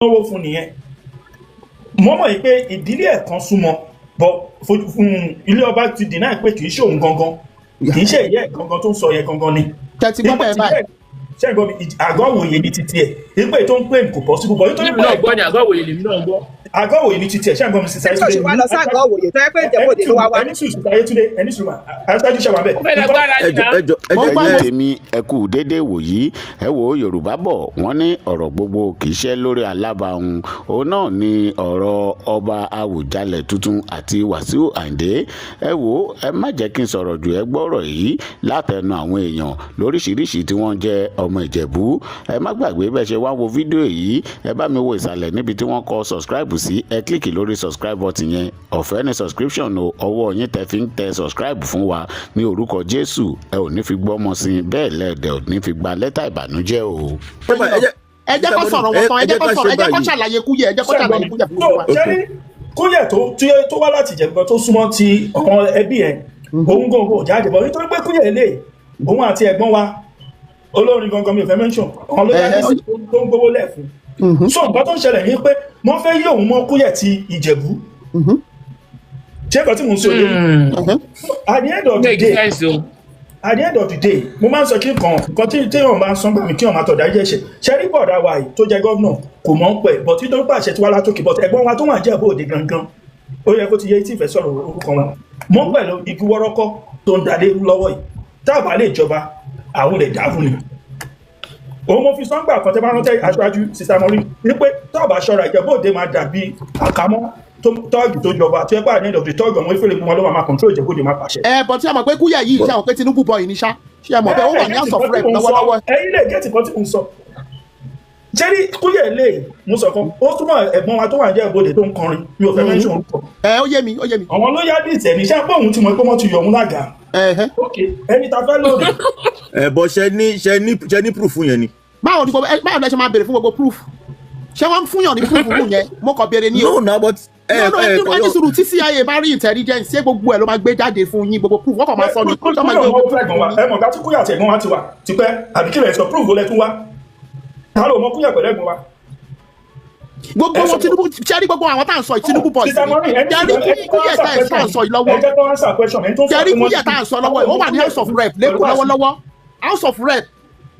náwó fún nìyẹn mo mọ̀ pé ìdílé ẹ̀ kan súnmọ́ bọ́ ilé ọba ti deny pé kì í ṣe òun gangan kì í ṣe ìyá ẹ̀ gangan tó ń sọ yẹn gangan ni. tẹ́tí gbọ́ bẹ́ẹ̀ báyìí. ṣé ẹ gbọ́ mi àgọ́ òwòye ní títí ẹ̀ ìpè tó ń pè kò possible bọ́ nítorí pé àgọ́ ni àgọ́ òwòye lèmi náà gbọ́. àgọ́ òwòye ní títí ẹ̀ ṣé ẹ gbọ́ mi sísá ẹ̀sùn ṣe wá lọ sí àgọ́ òwòye tó yẹ pé ìjẹ́bòde ló wá wá. ẹni sùn Ayétúndé ẹni sùn àṣáájú ṣàwà bẹ́ẹ̀. ẹjọ́ tèmi ẹ kú déédéé wòyí ẹ wo Yorùbá bọ̀ wọ́n ní ọ̀rọ̀ gbogbo kì í ṣe lórí alábàáhùn òun náà ni ọ̀rọ̀ ọba Awùjalẹ̀ tuntun àti Wasiu Ayinde ẹ wo ẹ má jẹ́ kí n sọ̀rọ̀ jù ẹ gbọ́rọ̀ yìí látẹnu àwọn èèyàn lóríṣiríṣi tí wọ́n jẹ́ ọmọ Ìjẹ̀bú ẹ má gbàgbé bẹ́ẹ̀ ṣe wá wo fídíò yìí ẹ bá mi wo ìsàlẹ̀ níbi tí wọ́n kọ subscribe sí ẹ kílìkì lórí subscribe button yẹn ọ̀fẹ́ ní subscription o ọwọ́ yín tẹ fi ń tẹ subscribe fún wa ní orúkọ Jésù ẹ ò ní fi gbọ́mọ sí bẹ́ẹ̀ lẹ́ẹ̀dẹ̀ ò ní fi gba lẹ́tà ìbànújẹ́ o. ẹ jẹ́ kó sọ̀rọ̀ wọn tán ẹ jẹ́ kó ṣàlàyé Kúyẹ̀ ẹ jẹ́ kó ṣàlàyé Kúyẹ̀ fún wa. Kúyẹ̀ tó wá láti Ìjẹ̀bú tó súnmọ́ ti ọ̀kan ẹbí ẹ̀ òun gbòǹgbò jáde bọ̀ nítorí pé Kúyẹ̀ lè òun àti ẹ̀gbọ́n wa olórin gangan mi ò fẹ́ mention ọ̀kan ló yá sí tó ń gbówó lẹ̀ fún. So nǹkan tó ń ṣẹlẹ̀ ní pé wọ́n fẹ́ yí òun mọ́ Kúyẹ̀ ti Ìjẹ̀bú ṣé nǹkan tí mò ń sọ yé at the end of the day mo máa ń sọ kí nǹkan tí téèyàn máa ń sọ gbàmí kí wọ́n máa tọ̀dá yẹ̀ ṣe ṣe rí bọ̀dá wa yìí tó jẹ́ gọ́vnà kò mọ̀ ń pẹ̀ bọ̀ tí tó ń pàṣẹ tí wá látòkè bọ̀ ẹ̀gbọ́n wa tó wà jẹ́ Ìbòdè gangan ó yẹ kó ti yé tí ìfẹ́ sọ̀rọ̀ orúkọ wọn mọ́ pẹ̀lú igi wọ́rọ́kọ́ tó ń dalé lọ́wọ́ yìí tá a bá lè jọba àwọn lè dá fún ni òun mo fi sọ́ngbà kan tẹ́ bá rántẹ́ aṣáájú sísá mọ́rí wípé tó bá ṣọ́ra Ìjẹ̀bú-Òde máa dàbí àkámọ́ tọ́ọ̀gì tó jọba tí ẹ bá ní ẹ̀dọ̀ tọ́ọ̀gì ọmọ ìfẹ́lẹ̀ gbọ́n ló máa control Ìjẹ̀bú-Òde máa pàṣẹ. bọ̀ tí a mọ̀ pé Kúyẹ̀ yìí ṣe àwọn pé Tinubu bọ̀ yìí ní ṣá ṣe é mọ̀ pé ó wà ní house of rep lọ́wọ́lọ́wọ́. ẹ̀yin lè gẹ́tì kan tí mo ń sọ jẹ́rí Kúyẹ̀ lè mú sọ kan ó túmọ̀ ẹ̀gbọ́n wa tó wà ní Ìjẹ̀bú-Òde tó ń kọrin mi ò fẹ́ mention orúkọ. ó yé mi. àwọn ló yá bí ìtẹ̀ níṣẹ́ pé òun ti mọ̀ pé wọ́n ti yọ òun lága. ẹni ta fẹ́ lóde. bọ̀ ṣe ní proof yẹn ni. báwo ni ẹ ṣe máa béèrè fún gbogbo proof ṣé wọ́n fún yàn ní proof fún yẹn mo kàn béèrè ní o. no but ẹni sùúrù tí CIA bá rí intelligence ṣé gbogbo ẹ ló máa gbé jáde fún yín gbogbo proof wọ́n kàn máa sọ ní. ẹ mọ̀ ká tí Kúyẹ̀ àti ẹ̀gbọ́n wa ti wà tipẹ́ àbí kí lè sọ proof lẹ́ tún wá ta ló mọ Kúyẹ̀ pẹ̀lú ẹ̀gbọ́n wa. gbogbo wọn Tinubu ṣe rí gbogbo àwọn tá à ń sọ Tinubu boys ni jẹ́rí Kúyẹ̀ tá à ń sọ yìí lọ́wọ́ jẹ́rí Kúyẹ̀ tá à ń sọ lọ́wọ́ ó wà ní house of rep lẹ́kọ̀ọ́ lọ́wọ́lọ́wọ́ house of rep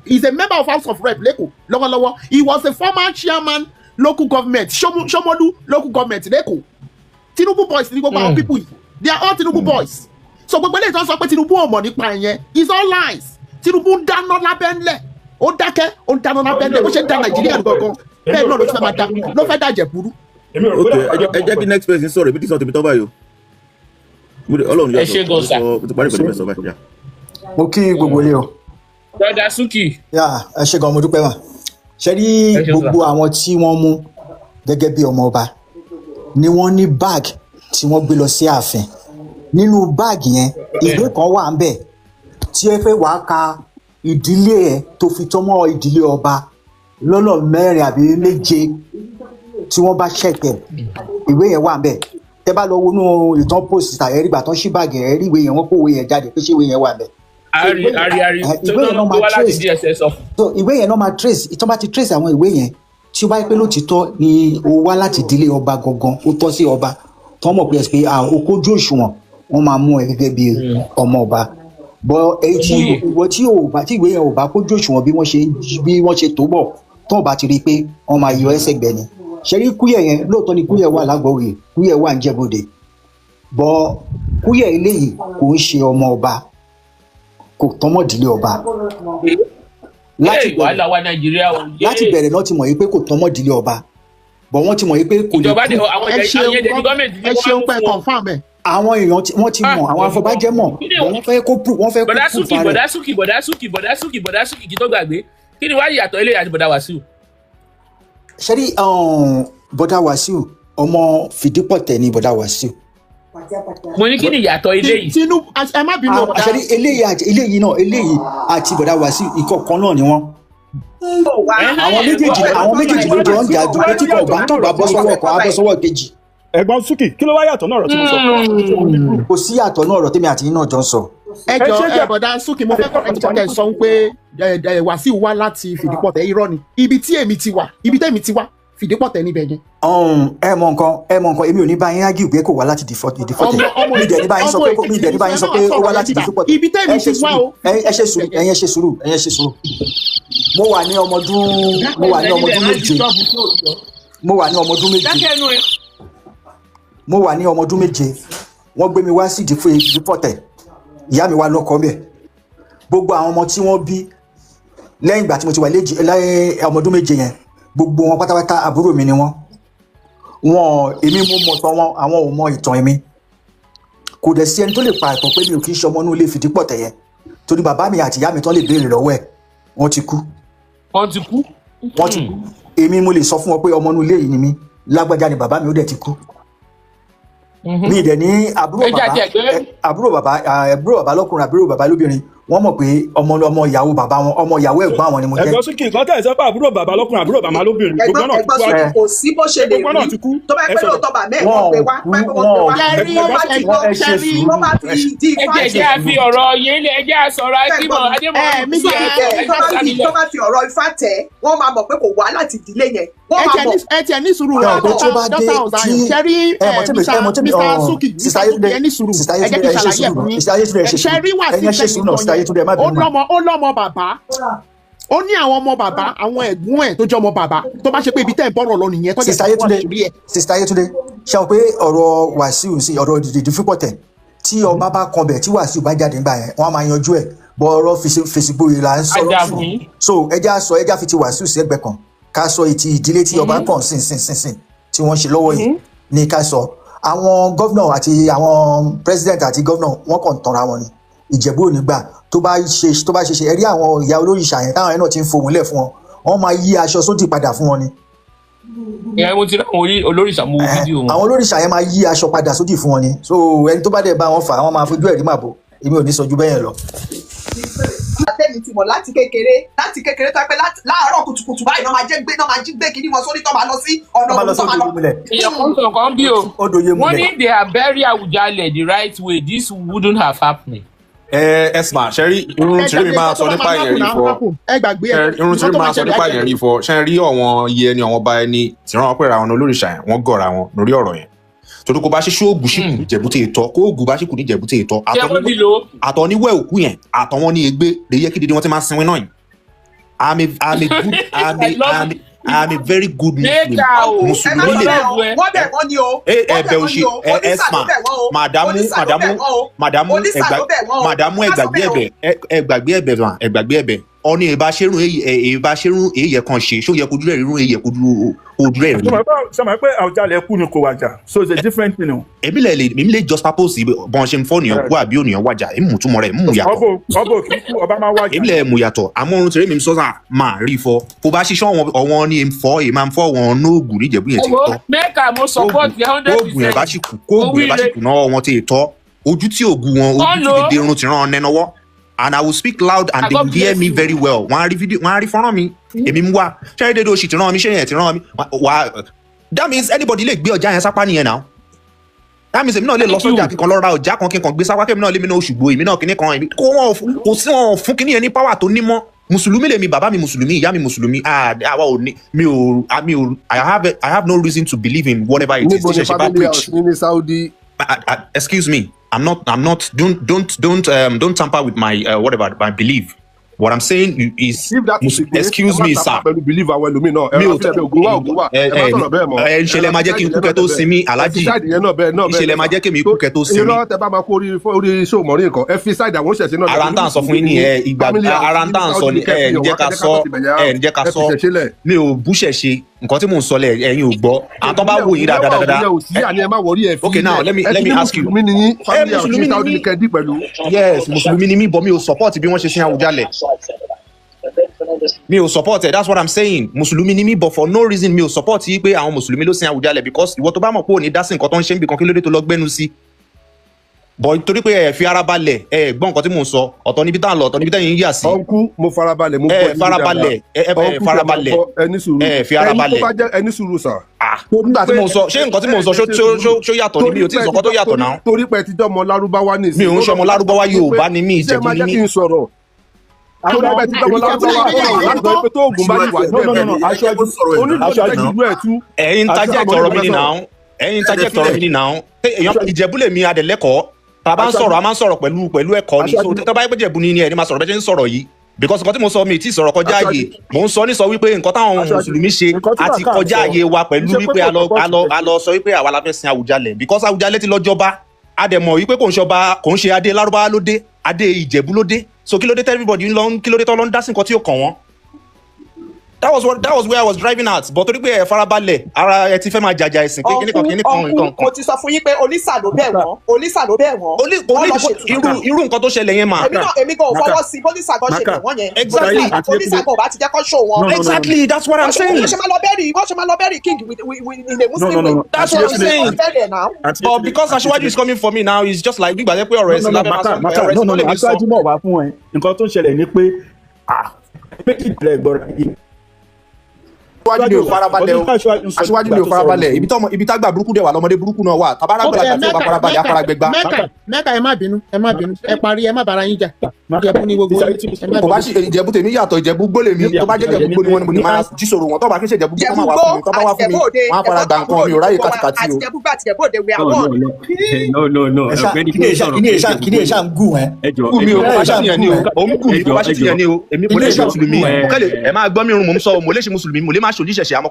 is a member of house of rep lẹ́kọ̀ọ́ lọ́wọ́lọ́wọ́ he was a former chairman local government Shomolu local government lẹ́kọ̀ọ́ Tinubu boys ni gbogbo àwọn people yìí they are all Tinubu boys so gbogbo eléyìí tó ń sọ pé Tinubu ò mọ̀ nípa ẹ̀yẹn is all lies Tinubu ń dáná lábẹ́ńlẹ̀ ó dákẹ́ ó ń dáná lábẹ́ńlẹ̀ bó ṣe ń da Nàìjíríà gangan bẹ́ẹ̀ náà ló fẹ́ máa da ló fẹ́ dàjẹ́ burú. ok ẹ jẹ́ kí next person sọ̀rọ̀ ibi tí sọ tèmi tán báyìí o Ọlọ́run yóò sọ mo kí gbogbo ilé o. Brother Suki. ẹ ṣé gan mo dúpẹ́ mà ṣe rí gbogbo àwọn tí wọ́n mú gẹ́gẹ́ bí ọmọ ọba ni wọ́n ní báàgì tí wọ́n gbé lọ sí ààfin nínú báàgì yẹn ìwé kan wà ń bẹ̀ tí ẹ fẹ́ wàá ka ìdílé ẹ tó fi tọ́mọ́ ìdílé ọba lọ́nà 4 àbí 7 tí wọ́n bá ṣẹ̀kẹ̀ ìwé yẹn wà ń bẹ̀ tẹ́ bá lọ wọnú ìtàn post tàyẹ̀rí gbà tán sí báàgì yẹn rí ìwé yẹn wọ́n kó ìwé yẹn jáde pé ṣé ìwé yẹn wà ń bẹ̀. ìwé yẹn náà máa trace so ìwé yẹn náà máa trace ìtàn bá ti trace àwọn ìwé yẹn tí ó bá yẹ pé lótìítọ́ ni ó wá láti ìdílé ọba gangan ó tọ́ sí ọba tó mọ̀ pé ẹ pé okójú òṣùwọ̀n wọ́n máa mú ẹ gẹ́gẹ́ bí ọmọ ọba bọ́ ìwọ tí ìwé yẹn ò bá kójú òṣùwọ̀n bí wọ́n ṣe tó bọ̀ tó bá ti rí i pé wọ́n máa yọ ẹsẹ̀ gbẹ ni ṣẹ́rí Kúyẹ̀ yẹn lóòótọ́ ni Kúyẹ̀ wà lágbọ̀ọ́yè Kúyẹ̀ wà ní Ìjẹ̀bú-Òde bọ́ Kúyẹ̀ eléyìí kò ń ṣe ọmọ ọba kò tọ́mọ̀dílé ọba láti bẹ̀rẹ̀ náà ti mọ̀ yí pé kò tọ́mọ̀dílé ọba bọ̀ wọ́n ti mọ̀ yí pé kò lè ẹ ṣeun pé confam ẹ̀. àwọn èèyàn wọ́n ti mọ̀ àwọn afọbajẹ́ mọ̀ wọ́n fẹ́ kó proof wọ́n fẹ́ kó proof rẹ̀. bọ̀dá Suki kí tó gbàgbé kí ni wàá yàtọ̀ ilé àti bọ̀dá Wasiu. ṣẹ́rí bọ̀dá Wasiu ọmọ Fìdípọ̀tẹ̀ ni bọ̀dá Wasiu. mo ní kí ni ìyàtọ̀ ilé yìí. Tinubu ẹ má bínú ọ̀dà. ṣẹ́rí eléyìí àti bọ̀dá Wasiu ìkọ̀kan náà ni wọ́n. àwọn méjèèjì ló jọ ń jà ju pé tí kò bá bọ́ sọ́wọ́ kan á bọ́ sọ́wọ́ kejì. ẹ̀gbọ́n Suki kí ló wá yàtọ̀ náà ọ̀rọ̀ tí mo sọ. kò sí yàtọ̀ náà ọ̀rọ̀ tèmi àti yín náà jọ ń sọ. ẹ jọ bọ̀dá Suki mo fẹ́ kọ́ ẹ tọ́kẹ́ sọ pé Wasiu wá láti Fìdípọ̀tẹ̀ irọ́ ni ibi tí èmi ti wà ibi tẹ́mi ti wá fìdípọ̀tẹ̀ níbẹ̀ yẹn. ẹ mọ nǹkan èmi ò ní bá yín ágì pé kò wá láti ìdífọ̀tẹ̀ mi dẹ̀ ní bá yín sọ pé ó wá láti ìdífọ̀tẹ̀. ibi tẹ́mi ti wá o. ẹ ṣe sùúrù mo wà ní ọmọ ọdún méje wọ́n gbé mi wá sí ìdífọ̀tẹ̀ ìyá mi wá lọ́kọ mẹ́ gbogbo àwọn ọmọ tí wọ́n bí lẹ́yìn ìgbà tí mo ti wà lẹ́yìn ọmọ ọdún méje yẹn gbogbo wọn pátápátá àbúrò mi ni wọn èmi mo mọ̀ tán wọn àwọn ò mọ ìtàn èmi kò dẹ̀ sí ẹni tó lè pa ìtàn pé mi ò kí ń ṣe ọmọ inú ilé Fìdípọ̀tẹ̀ yẹn torí bàbá mi àti ìyá mi tán lè béèrè lọ́wọ́ ẹ̀ wọ́n ti kú èmi mo lè sọ fún wọn pé ọmọ inú ilé yìí ni mí lágbájá ni bàbá mi ó dẹ̀ ti kú mi dẹ̀ ní àbúrò bàbá lọ́kùnrin àbúrò bàbá lóbìnrin wọ́n mọ̀ pé ọmọ ìyàwó bàbá wọn ọmọ ìyàwó ẹ̀gbọ́n àwọn ni mo jẹ́. ẹ̀gbọ́n sókè ìkọ́tà ìsọ pé àbúrò bàbá lọ́kùnrin àbúrò bàbá lóbìnrin gbogbo náà ti kú àjẹ́. kò sí bó ṣe lè rí tó bá pẹ́ lóòótọ́ bà mẹ́ẹ̀ wọ́n pè wá wọ́n bá fi di ẹ jẹ́ àfi ọ̀rọ̀ yẹn lé ẹ jẹ́ àsọ̀rọ̀ akímọ̀ adémọ̀ tó bá fi ọ̀rọ̀ Ifá tẹ̀ wọ́n máa mọ̀ pé kò wá láti ìdílé yẹn wọ́n máa mọ̀. ẹ tiẹ̀ ní sùúrù rẹ̀ dọ́tà ọ̀sán ṣẹ́rí Mr. Suki ẹ ní sùúrù ẹ jẹ́ kí n ṣàlàyé fún yín ṣẹ́rí wà sí ó lọ́mọ bàbá ó ní àwọn ọmọ bàbá àwọn ẹ̀gbọ́n ẹ̀ tó jẹ́ ọmọ bàbá tó bá ṣe pé ibi tẹ́ ẹ̀ bọ́rọ̀ lọ nìyẹn tó jẹ́ Sista Yetunde ṣe àwọn pé ọ̀rọ̀ Wasiu sí ọ̀rọ̀ Ìdífípọ̀tẹ̀ tí ọba bá kan bẹ̀ tí Wasiu bá jáde nígbà yẹn wọ́n á máa yanjú ẹ̀ bọ́ ọ̀rọ̀ fèsìgbòye là ń sọ̀rọ̀ fún so ẹja fi ti Wasiu sí ẹgbẹ́ kan ká sọ ìtì ìdílé tí ọba kàn sìn tí wọ́n ṣe lọ́wọ́ yìí ní ká sọ àwọn gọ́vnọ̀ àti àwọn president àti gọ́vnọ̀ wọ́n kàn tanra wọn ni Ìjẹ̀bú ò ní gbà tó bá ṣe ẹ̀rí àwọn ìyá olóríṣà yẹn táwọn yẹn náà ti ń fohùn lẹ̀ fún wọn wọ́n máa yí aṣọ sódì padà fún wọn ni. mo ti ráwọn olóríṣà mú fídíò wọn. àwọn olóríṣà yẹn máa yí aṣọ padà sódì fún wọn ni so ẹni tó bá dẹ̀ bá wọn fà wọ́n máa fojú ẹ̀rí màbò èmi ò ní sọ ju bẹ́ẹ̀ lọ. àtẹ̀mí ti mọ̀ láti kékeré tó pẹ́ láàárọ̀ kùtùkùtù báyìí náà máa jí gbé kí ni wọn sórí tó máa lọ sí ọ̀nà òun tó máa lọ. ìyàkùn kan bí o wọ́n ní they are very Awujale the right way this wouldn't have happened. Esma ṣẹ́rí irun tí mi máa sọ nípa yẹn rí fọ irun tí mi máa sọ nípa yẹn rí fọ ṣe rí ọ̀wọ́n iye ẹni ọ̀wọ́n bá ẹni tí wọ́n pẹ̀lú àwọn olóríṣà yẹn wọ́n gọ̀ra wọn lórí ọ̀rọ̀ yẹn torí kò bá ṣe ṣóògùn ṣìkù ní Ìjẹ̀bú tè tọ́ kó ògùn bá ṣìkù ní Ìjẹ̀bú tè tọ́ àtọ̀ níwẹ̀ òkú yẹn àtọ̀ wọn ní egbé lè yẹ kí dídí wọn ti máa sinwin náà yìí I'm a very good Muslim. Mùsùlùmí lè wọ́n bẹ̀ wọ́n ni o. Ẹ̀bẹ̀ òṣì Esma màdàmú ẹgbàgbé ẹ̀bẹ̀ ọ̀ni ìbáṣerún èyẹ kan ṣe ṣó yẹ kojú rẹ̀ rírun èyẹ kojú rẹ̀ rí. sọmọ pé Awujale kú ni kò wájà so it's a different thing. èmi lè just purpose bọ́n ṣe ń fọ́ nìyẹn kú àbí ònìyàn wájà èmi mú túmọ̀ rẹ̀ mú yàtọ̀. ọbọ kì í kú ọba máa wájà. èmi lè mú yàtọ̀ àmọ́ orun tèrè mi sọ́sà máa rí fọ́ kó bá ṣiṣẹ́ ọ̀wọ́n ni fọ́ èyí máa ń fọ́ wọn nóògùn níjẹ̀bú yẹn ti tọ́. mẹ́ka mo support 100%. kóògùn yẹn bá ṣì kú náà wọn ti tọ́ ojú tí ògùn wọn ojú tí dèrún ti rán nẹ́nọ́wọ́ and I will speak loud and they will hear me very well. Wọ́n á rí fídíò wọ́n á rí fọ́nrán mi èmi mú wá ṣẹ́rí dédé oṣù tí rán mi ṣé yẹn ti rán mi wá that means anybody lè gbé ọjà yẹn sápá nìyẹn náà that means èmi náà lè lọ sọ́jà kíkan lọ ra ọjà kan kíkan gbé sápá kémi náà lémi náà Òṣùgbó èmi náà kíní kan kò sí wọn fún kíní yẹn ní power tó ní mọ́ mùsùlùmí lèmi bàbá mi mùsùlùmí ìyá mi mùsùlùmí àwa ò ní mi ò I have no reason to believe in whatever it is tí ṣe bá preach. Excuse me. I'm not. Don't tamper with my whatever my belief. What I'm saying is, excuse me, sir. Ìṣẹ̀lẹ̀ máa jẹ́ kí n kú kẹ́ tó sinmi, Alhaji. Ìṣẹ̀lẹ̀ máa jẹ́ kí mi kú kẹ́ tó sinmi. Ara ń tàn sọ fún yín ni ara ń tàn sọ ni ǹjẹ́ ká sọ mi ò búṣẹ̀ ṣe nǹkan tí mò ń sọ lẹ̀ ẹ̀yin ò gbọ́ àwọn tó bá wò yín dáadáa. Okay, now let me ask you. Yes, mùsùlùmí ni mí bọ́ mi ò support bí wọ́n ṣe sin Awujale. Mi ò support it, that's what I'm saying. Mùsùlùmí ni mí but for no reason mi ò support yí pé àwọn mùsùlùmí ló sin Awujale because ìwọ tó bá mọ̀ pé ò ní dá sí nǹkan tó ń ṣe níbi kan kí ló dé tó lọ gbẹ́nu sí. But torí pé ẹ fi ara balẹ̀ ẹ gbọ́ nǹkan tí mò ń sọ ọ̀tọ̀ níbi tá à ń lọ ọ̀tọ̀ níbi tẹ́yìn ń yà sí. ọ̀nkú mo farabalẹ̀ mo gbọ́ farabalẹ̀ ẹ fi ara balẹ̀ ẹni sùúrù sà. nígbà tí mò ń sọ ṣé nǹkan tí mò ń sọ ṣó yàtọ̀ ni mi ò tí ì sọ nǹkan tó yàtọ̀ náà. torí pé ti dọ́mọ lárúbáwá ní ìsìn. mi ò ń ṣọmọ lárúbáwá Yorùbá ni mí Ìjẹ̀bú ni mí. Àgbẹ̀ ti gbọ́ lọ́wọ́ láti sọ pé tó oògùn bá ti wà ní ẹ̀yin tajẹ́ tọrọ mi ni náà ẹ̀yin tajẹ́ tọrọ mi ni náà Ìjẹ̀bú lèmi adẹ̀lẹ́kọ̀ọ́ tá a bá ń sọ̀rọ̀ a máa ń sọ̀rọ̀ pẹ̀lú ẹ̀kọ́ ni so tó bá yẹ pé Ìjẹ̀bú ni ẹni máa sọ̀rọ̀ bẹ́ẹ̀ ṣe ń sọ̀rọ̀ yìí because nǹkan tí mo sọ mi ti sọ̀rọ̀ kọjá ààyè mò ń sọ ní sọ wípé nǹkan táwọn mùsùlùmí ṣe àti kọjá ààyè wa pẹ̀lú wípé a lọ sọ wípé àwa la fẹ́ sin Awùjalẹ̀ because Awùjalẹ̀ ti lọ jọba a dẹ̀ mọ̀ wípé kò ń ṣe adé Lárúbáwá ló dé adé Ìjẹ̀bú ló dé so kí ló dé everybody kí ló dé tó lọ ń dá sí nǹkan tí ó kàn wọ́n. That was where I was driving at but torí pé ẹ farabalẹ̀ ara ẹ ti fẹ́ máa jàjà ẹ̀sìn pé kíní kan. mo ti sọ fún yín pé Olísà ló bẹ̀ wọ́n. irú nǹkan tó ṣẹlẹ̀ yẹn mà. èmi kò fọwọ́ sí Olísà kan ṣe bẹ̀ wọ́n yẹn. exactly Olísà kan ò bá ti jẹ́ kó show wọn. exactly that's what I'm saying. wọ́n ṣe máa lọ bẹ́rì king in a Muslim way. That's what I'm saying. But because Aṣíwájú is coming for me now it's just like gbígbà pé ọ̀rọ̀ ẹ̀sìn lábẹ́ máa sọ ọ̀rọ̀ ẹ̀sìn tó lè mi sọ. Aṣíwájú mọ̀ wá fún ẹ nǹkan tó ń ṣẹlẹ̀ ni pé méjì tilẹ̀ gbọ́ra yìí. Aṣíwájú ni ò farabalẹ̀ ibi tá gbà burúkú dẹ̀ wà lọ́mọdé burúkú náà wà tabara gbọ́dọ̀ àti ọba farabalẹ̀ afaragbẹ́gbá. Mẹ́ka ẹ má bínú ẹ parí ẹ má bára yín jà Ìjẹ̀bú ní gbogbo kò bá ṣe Ìjẹ̀bú tèmi yàtọ̀ Ìjẹ̀bú gbólé mi tó bá jẹ́ Ìjẹ̀bú gbólé wọn ni mo ní máa jíṣòro wọn tó bá kí ṣe Ìjẹ̀bú tó máa wà fún mi tó bá wà fún mi wọn á fara gbà nǹkan mi ò ráyè kàtìkàtì o. kí ni ẹ ṣáà ń gùn ẹ. gùn mi o bá ṣe tìyẹn ni o òun gùn mi o bá ṣe tìyẹn ni o èmi mo lè ṣe mùsùlùmí ẹ máa gbọ́ mi rún mò ń sọ mo lè ṣe mùsùlùmí mo lè má ṣòlíṣẹ̀ṣẹ̀ àmọ́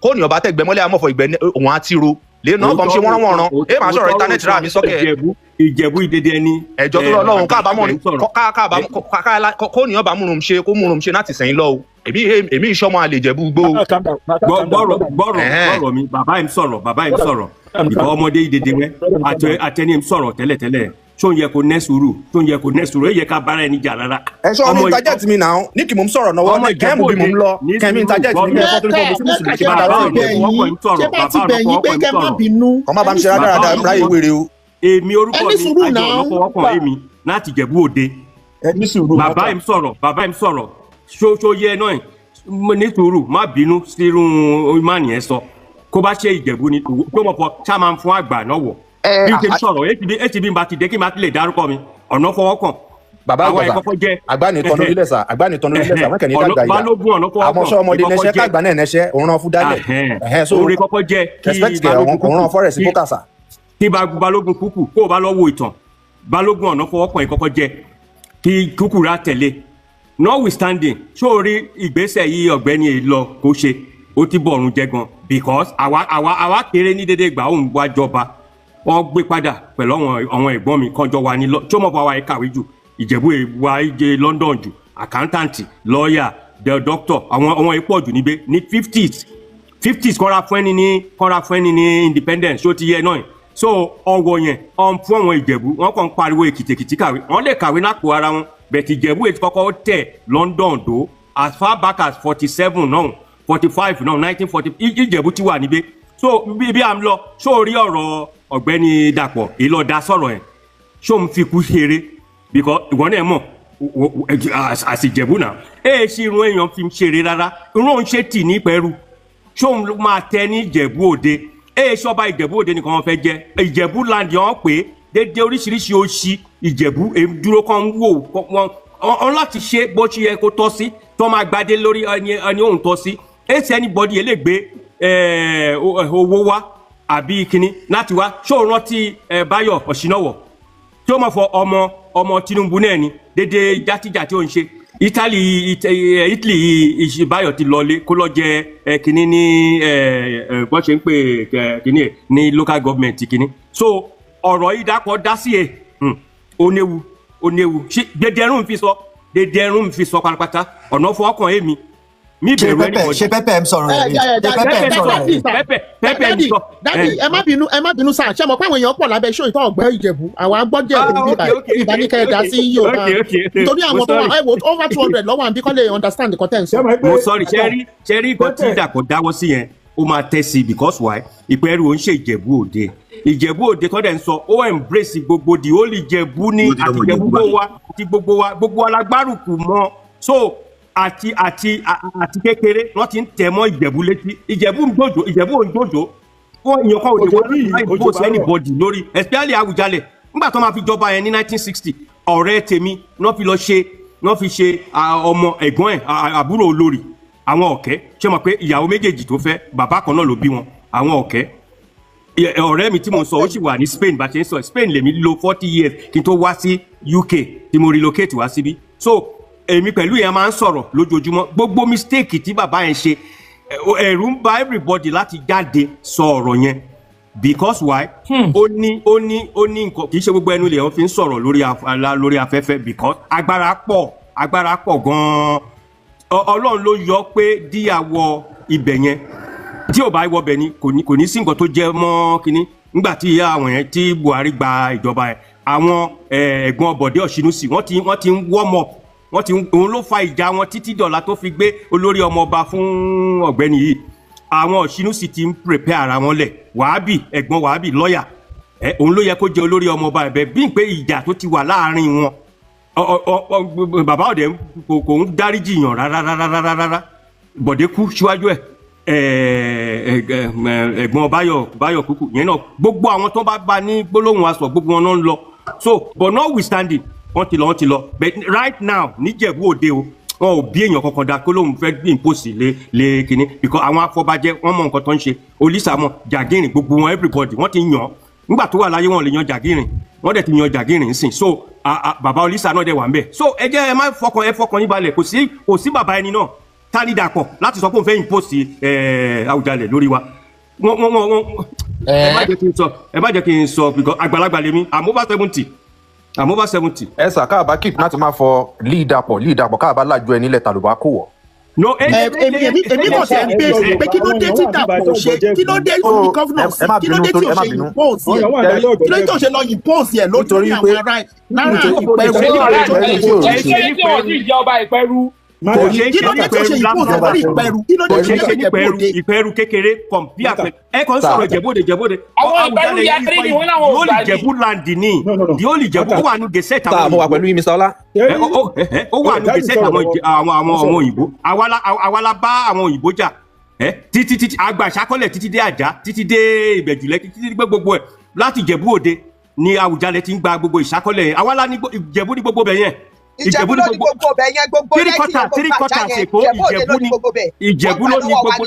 kó ní ọba tẹ̀gbẹ́ mọ́lẹ́ àmọ́fọ̀ ìgbẹ́ òun á ti ro lè náà kàn ṣe wọ́nrán ẹ máa sọ̀rọ̀ íńtánẹ́ẹ̀tì rà mí sọ́kẹ́. Ìjẹ̀bú ìdèdè ẹni. ẹjọ́ tó lọ lọ́run káàbámọ̀ ni kó ní ọba múrun ṣe kó múrun ṣe láti sẹ́yìn lọ́wọ́ èmi ìṣọ́mọ àlè Ìjẹ̀bú gbó. gbọ́rọ̀ mi bàbá yìí sọ̀rọ̀ ìbá ọmọdé ìdèdè wẹ́ àtẹni sọ̀rọ̀ tẹ́lẹ̀tẹ́lẹ̀ tó ń yẹ kó nẹ́ sùúrù ẹ yẹ ká bára ẹni jà rárá. ẹ sọ mi tajẹ́tì mi náà ní kí mo ń sọ̀rọ̀ náà wọ́n kẹ́mù bí mo ń lọ kẹ́mi tajẹ́tì mi kẹ́kọ́ torí pé mo sí mùsùlùmí kí n bá dára ọmọ bá mi ṣe rádaràdà ń ráyè wèrè o. èmi orúkọ mi àjọ ọlọ́fọwọ́kàn èmi láti Ìjẹ̀bú Òde bàbá yìí sọ̀rọ̀ ṣó yẹ náà ní sùúrù má bínú sírú ìmánì ẹ sọ kó bá ṣe Ìjẹ̀bú ni tó mọ̀ fọ ṣá máa ń fún àgbà náà wọ̀ bí ṣe sọ̀rọ̀ hb bá ti dé kí n bá ti lè dárúkọ mi ọ̀nà fọwọ́kàn. Bàbá àgbà àgbánitọ́ lórílẹ̀ sà wọ́n kẹ́ni dàgbà yà àmọ́ṣọ́ ọmọdé nẹ́ṣẹ́ kágbà náà nẹ́ṣẹ́ òun rán fún dálẹ̀ so orin kọ́kọ́ jẹ́ kí òun rán fọ́rẹ̀sì fókàsà. Kí Balógun kúkú kó o bá lọ wo ìtàn Balógun ọ̀nà fọwọ́kàn yìí kọ́kọ́ jẹ́ kí kúkú rà tẹ̀lé notwithstanding sórí ìgbésẹ̀ yìí ọ̀gbẹ́ni èyí lọ kó ṣe ó ti bọ̀rùn jẹ gan because àwa kéré ní dédé gbà òun wá jọba wọ́n gbé padà pẹ̀lú àwọn ẹ̀gbọ́n mi kọjọ wa ní tí ó mọ̀ fún wa kàwé jù Ìjẹ̀bú wa ìje London jù accountant lawyer doctor àwọn ipò jù níbẹ̀ ní 50s kọ́ra fún ẹni ní independence ó ti yẹ náà so ọwọ́ yẹn fún àwọn Ìjẹ̀bú wọ́n kàn ń pariwo èkìtì kàwé wọ́n lè kàwé lápò ara wọn bẹ̀tì Ìjẹ̀bú èyí kọ́kọ́ tẹ̀ London do as far back as 47 náà 45 náà 1940 Ìjẹ̀bú ti wà níbẹ̀ so bí à ń lọ sórí ọ̀rọ̀ ọ̀gbẹ́ni Dàpọ̀ ìlọdà sọ̀rọ̀ ẹ̀ ṣó ń fi kú ṣeré because ìwọ náà mọ̀ àṣìjẹ̀bú náà ṣe irun èèyàn fi ṣeré rárá irun òun ṣe tì ní pẹ̀rú ṣó ń máa tẹ ní Ìjẹ̀bú Òde ṣọba Ìjẹ̀bú Òde nìkan wọn fẹ́ jẹ Ìjẹ̀bú land yẹn pé dédé oríṣiríṣi òṣì Ìjẹ̀bú dúró kan ń wò wọn láti ṣe bó ṣe yẹ kó tọ́ sí tó máa gbadé lórí ẹni òun tọ́ sí anybody yẹn lè gbé owó wá àbí kínní láti wá ṣó rántí Báyọ̀ Ọ̀ṣínáwọ̀ tí ó mọ̀ fọ ọmọ Tinubu náà ni dédé játijàti ó ń ṣe Italy Báyọ̀ ti lọlé kó lọ jẹ kínní ní bọ́n ṣe ń pè kínní ní local government kínní so ọ̀rọ̀ yìí dá sí ẹ̀ ó néwu dédérún fi sọ pátápátá ọ̀nà fọwọ́kàn èmi mi bẹ̀rù ẹni kọjá. ṣe pẹpẹ ń sọ̀rọ̀ dadi ẹ má bínú sáà ṣé mo pé àwọn èèyàn pọ̀ lábẹ́ ṣó ìtọ́ ọ̀gbẹ́ Ìjẹ̀bú àwọn agbọ́jẹ̀ ìbáníkẹ́ ẹ̀dá sí Yorùbá nítorí àwọn tó wà over 200 lọ́wọ́ àbí kọ́ lè understand the content. mo sorry ṣe rí nǹkan tí Dàpọ̀ dáwọ́ sí yẹn ó máa tẹ́ sí because why ìpẹ́rù ò ń ṣe Ìjẹ̀bú Òde tó dẹ̀ ń sọ ó embrace gbogbo the whole Ìjẹ̀bú ní àti Ìjẹ̀bú gbogbo alágbárùkù mọ́ so àti kékeré wọ́n ti ń tẹ̀ mọ́ Ìjẹ̀bú létí Ìjẹ̀bú òǹdòdó wọ́n èèyàn kan òde wọ́n láì bó sí anybody lórí especially Awùjalẹ̀ nígbà tó máa fi jọba yẹn ní 1960 ọ̀rẹ́ tèmi wọ́n fi lọ ṣe wọ́n fi ṣe ọmọ ẹ̀gbọ́n ẹ̀ àbúrò olórí àwọn ọ̀kẹ́ ṣé mọ̀ pé ìyàwó méjèèjì tó fẹ́ bàbá kan náà ló bí wọn àwọn ọ̀kẹ́ ọ̀rẹ́ mi tí mo sọ ó sì wà ní Spain bá ṣe ń sọ Spain lèmi lò 40 years kí n tó wá sí UK tí mo relocate wá síbí so èmi pẹ̀lú yẹn máa ń sọ̀rọ̀ lójoojúmọ́ gbogbo mistake tí bàbá yẹn ṣe ẹ̀rù ń bà everybody láti jáde sọ ọ̀rọ̀ yẹn because why ó ní nǹkan kì í ṣe gbogbo ẹnu lè wọ́n fi ń sọ̀rọ̀ lórí afẹ́fẹ́ because agbára pọ̀ gan-an Ọlọ́run ló yọ pé díyàwó ibẹ̀ yẹn tí ò bá wọbẹ̀ ni kò ní sí nǹkan tó jẹ́ mọ́ kínní nígbà tí ìyá àwọn yẹn tí Buhari gba ìjọba yẹn àwọn ẹ̀gbọ́n Bọ̀dé Ọ̀ṣínúsì wọ́n ti ń warm up òun ló fa ìjà wọn títí dọ̀la tó fi gbé olórí ọmọọba fún ọ̀gbẹ́ni yìí àwọn Ọ̀ṣínúsì ti ń prepare ara wọn lẹ̀ Wàhábì ẹ̀gbọ́n Wàhábì lọ́ọ̀yà òun ló yẹ kó jẹ́ olórí ọmọọba ẹ̀bẹ̀ bí pé ìjà tó ti wà láàárín wọn bàbá ọ̀dẹ̀ kò ń dáríjì yàn rárá Bọ̀dé kú síwájú ẹ̀ ẹ̀gbọ́n Báyọ̀ Kúkú yẹn náà gbogbo àwọn tó bá ní gbólóhùn aṣọ gbogbo wọn náà ń lọ so but notwithstanding wọ́n ti lọ but right now níjẹ̀bú òde o wọn ò bí èèyàn kankan da kó lóun fẹ́ impose lé kínní because àwọn afọbajẹ wọn mọ nǹkan tó ń ṣe Olísàmọ Jàgírìn gbogbo wọn everybody wọ́n ti yàn nígbà tó wà láyé wọn lè yan Jàgírìn wọ́n dẹ̀ ti yan Jàgírìn ń sìn so bàbá Olísà náà dẹ̀ wà ń bẹ̀ so ẹ jẹ́ ẹ má fọkàn yín balẹ̀ kò sí bàbá ẹni náà tani dàpọ̀ láti sọ pé òun fẹ́ impose Awùjalẹ̀ lórí wa ẹ má jẹ́ kí n sọ because àgbàlagbà lèmi I'm over 70. ẹ sà káàbá keep láti máa fọ líìdàpọ̀ káàbá lájú ẹ nílẹ̀ tàlùbá kò wọ́. no èmi kò tẹ̀ ń béèrè pé kí ló dé tí Dàpọ̀ ṣe kí ló dé orí gọ́fúnà sí kí ló dé tí ò ṣe impose yẹ kí ló dé tí ò ṣe lọ impose yẹ lórí àwọn ará ìpẹ́rù. Ìpẹ́rù kékeré kọ̀m̀pí àpẹ ẹ kàn sọ̀rọ̀ jẹ̀bóde àwọn ìpẹ́rù yàtí ni wọ́n náà wọ́n gbà jẹ́ Jẹ̀bú land ni di ó lè Jẹ̀bú ó wà nù gẹ̀ẹ́sẹ̀ tàwọn òyìnbó. mo wà pẹ̀lú yín Mr. Ọlá. ó wà nù gẹ̀ẹ́sẹ̀ àwọn òyìnbó àwa la bá àwọn òyìnbó jà títí àgbà ìṣàkọlẹ̀ títí dé Àjà títí dé Ìbẹ̀jùlẹ̀ títí dé gbogbo ẹ̀ láti Jẹ̀bú Òde ni Awùjalẹ̀ ti ń gba gbogbo ìṣàkọlẹ̀ yẹn àwa la ní Ìjẹ̀bú ní gbogbo bẹ̀ yẹn Ìjẹ̀bú ló ní gbogbo bẹ̀ yẹn gbogbo lẹ́yìn gbogbo àjà yẹn Ìjẹ̀bú ní gbogbo bẹ̀ Ìjẹ̀bú ló ní gbogbo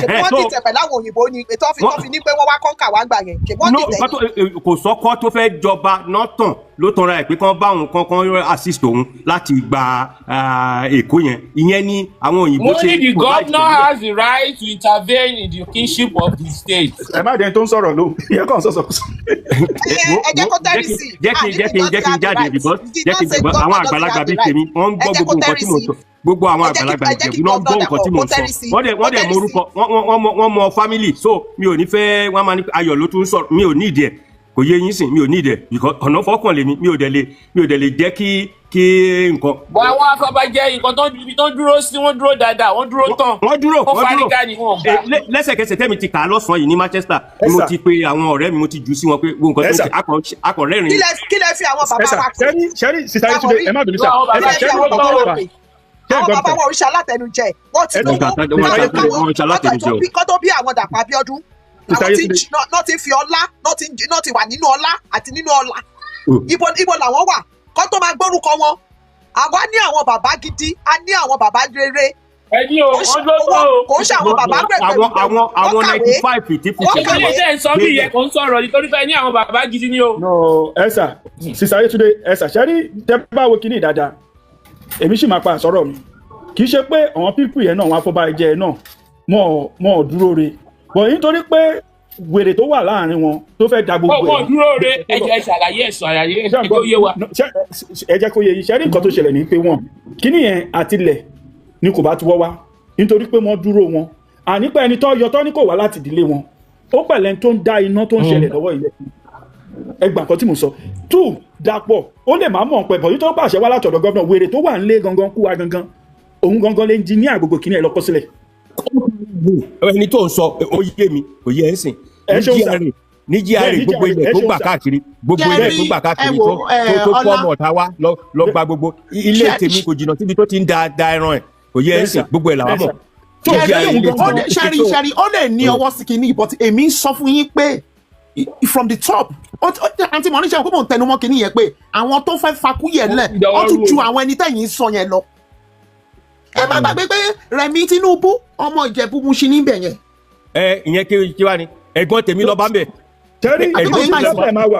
ṣèbí wọ́n dìtẹ̀ pẹ̀lú àwọn òyìnbó ni ètò fi ní pé wọ́n wá kọ́ńkà wá gbà yẹn ṣèbí wọ́n dìtẹ̀ kò sọ́kọ́ tó fẹ́ jọba nọ́tàn ló tanra ẹ̀ pé kán bá òun kankan assist òun láti gba Èkó yẹn ìyẹn ni àwọn òyìnbó ṣe. only the governor has the right to intervene in the kingship of the state. ẹ má dẹni tó ń sọ̀rọ̀ ló yẹ kàn sọ̀sọ̀. ẹ jẹ́ kó tẹ́rì sí i jẹ́ kí n jáde because jẹ́ kí n gbọ́ àwọn àgbàlagbà bíi tèmi wọ́n ń gbọ́ gbogbo nǹkan tí mo sọ gbogbo àwọn àgbàlagbà Ìjẹ̀bú náà ń gbọ́ nǹkan tí mo sọ wọ́n dẹ̀ mọ orúkọ wọ́n mọ family so mi ò ní fẹ́ wọ́n máa ní Ayọ̀ ló tún sọ̀rọ̀ mi ò ní ìdí ẹ̀ kò yé yín sìn mi ò ní ìdí ẹ̀ because ọ̀nà fọ́kàn lèmi mi ò dẹ̀ lè jẹ́ kí nǹkan. bọ àwọn afọbajẹ nǹkan tó dúró sí wọn dúró dáadáa wọn dúró tán wọn dúró fárígá ni wọn gbà. lẹ́sẹ̀kẹsẹ̀ tẹ́mi ti kà á lọ́sàn-án yìí ní Manchester ni mo ti pe àwọn ọ̀rẹ́ mi mo ti jù sí wọn pé gbogbo nǹkan tó ń ṣe akọ̀rẹ́rìn. kí lẹ fi àwọn bàbá wa kú. sẹ́rí sísá yìí túnde ẹ má bínú sá àwọn bàbá wọn oríṣi alátẹnujẹ wọn ti lówó kọ́ tó bí àwọn Dàpọ̀ Abíọ́dún àwọn tí fi ọlá náà ti wà nínú ọlá àti nínú ọlá ibo làwọn wà kọ́ tó máa gbórúkọ wọn àwa ní àwọn bàbá gidi a ní àwọn bàbá rere ẹni o wọn ló tó kò ń ṣe àwọn bàbá gbẹgbẹ àwọn 95 tí fi ṣe kí ṣe ń sọ bí ìyẹn kò ń sọ̀rọ̀ nítorí pé ní àwọn bàbá gidi ni o. no ẹsà sísá Yétúndé ẹsà ṣẹ́rí tẹ́ bá wo kíní dáadáa èmi sì máa pa àsọ̀rọ̀ mi kì í ṣe pé àwọn pípù yẹn náà wọn afọbajẹ náà wọn ò dúró re bọ̀ nítorí pé wèrè tó wà láàrin wọn tó fẹ́ da gbogbo ẹ̀. wọn dúró re ẹ̀jẹ̀ ṣàlàyé ẹ̀sùn àyàyé ẹ̀ kó yé wa. ẹ jẹ́ kó yé iṣẹ́ rí nǹkan tó ṣẹlẹ̀ ní pé wọ́n kíní yẹn àtilẹ̀ ni kò bá ti wọ́ wá nítorí pé wọ́n dúró wọn ànípa ẹni tó yọ tó ní kò wá láti ìdílé wọn ó pẹ̀lẹ́ tó ń dá iná tó ń ṣẹlẹ̀ lọ́wọ́ ilẹ̀ ẹgbà nǹkan tí mo sọ two Dàpọ̀ ó lè má mọ̀ pẹ̀ bọ̀ yìí tó pàṣẹ wá látọ̀dọ̀ gọ́vnà wèrè tó wà nílé gangan kú wa gangan òun gangan lè ń jí ní àgbègbè kíní ẹ̀ lọ́kọ́ sílẹ̀. ẹni tó ń sọ ó yé mi kò yé ẹ ń sìn ní GRA gbogbo ilẹ̀ tó gbà káàkiri gbogbo ilẹ̀ tó gbà káàkiri tó kọ́ ọmọ ọ̀tá wa lọ gba gbogbo ilé tèmi kò jìnnà síbi tó ti ń da ẹran ẹ̀ kò yé ẹ ń sìn gbogbo ẹ̀ làwọn mọ̀. ṣẹ́rí ó lè ní ọwọ́ sí kinní but èmi ń sọ fún yín pé from the top àǹtí mọ̀ níṣẹ́ òkúmọ̀ tẹnumọ́ kìíní yẹn pé àwọn tó fẹ́ fakú yẹn lẹ̀ wọ́n tún ju àwọn ẹni tẹ̀yìn sọ yẹn lọ. ẹ má gbàgbé pé Rẹ̀mí Tinubu ọmọ Ìjẹ̀bú Mushin níbẹ̀ yẹn. Ìyẹn kí wá ni ẹ̀gbọ́n tèmi lọ bá ń bẹ̀.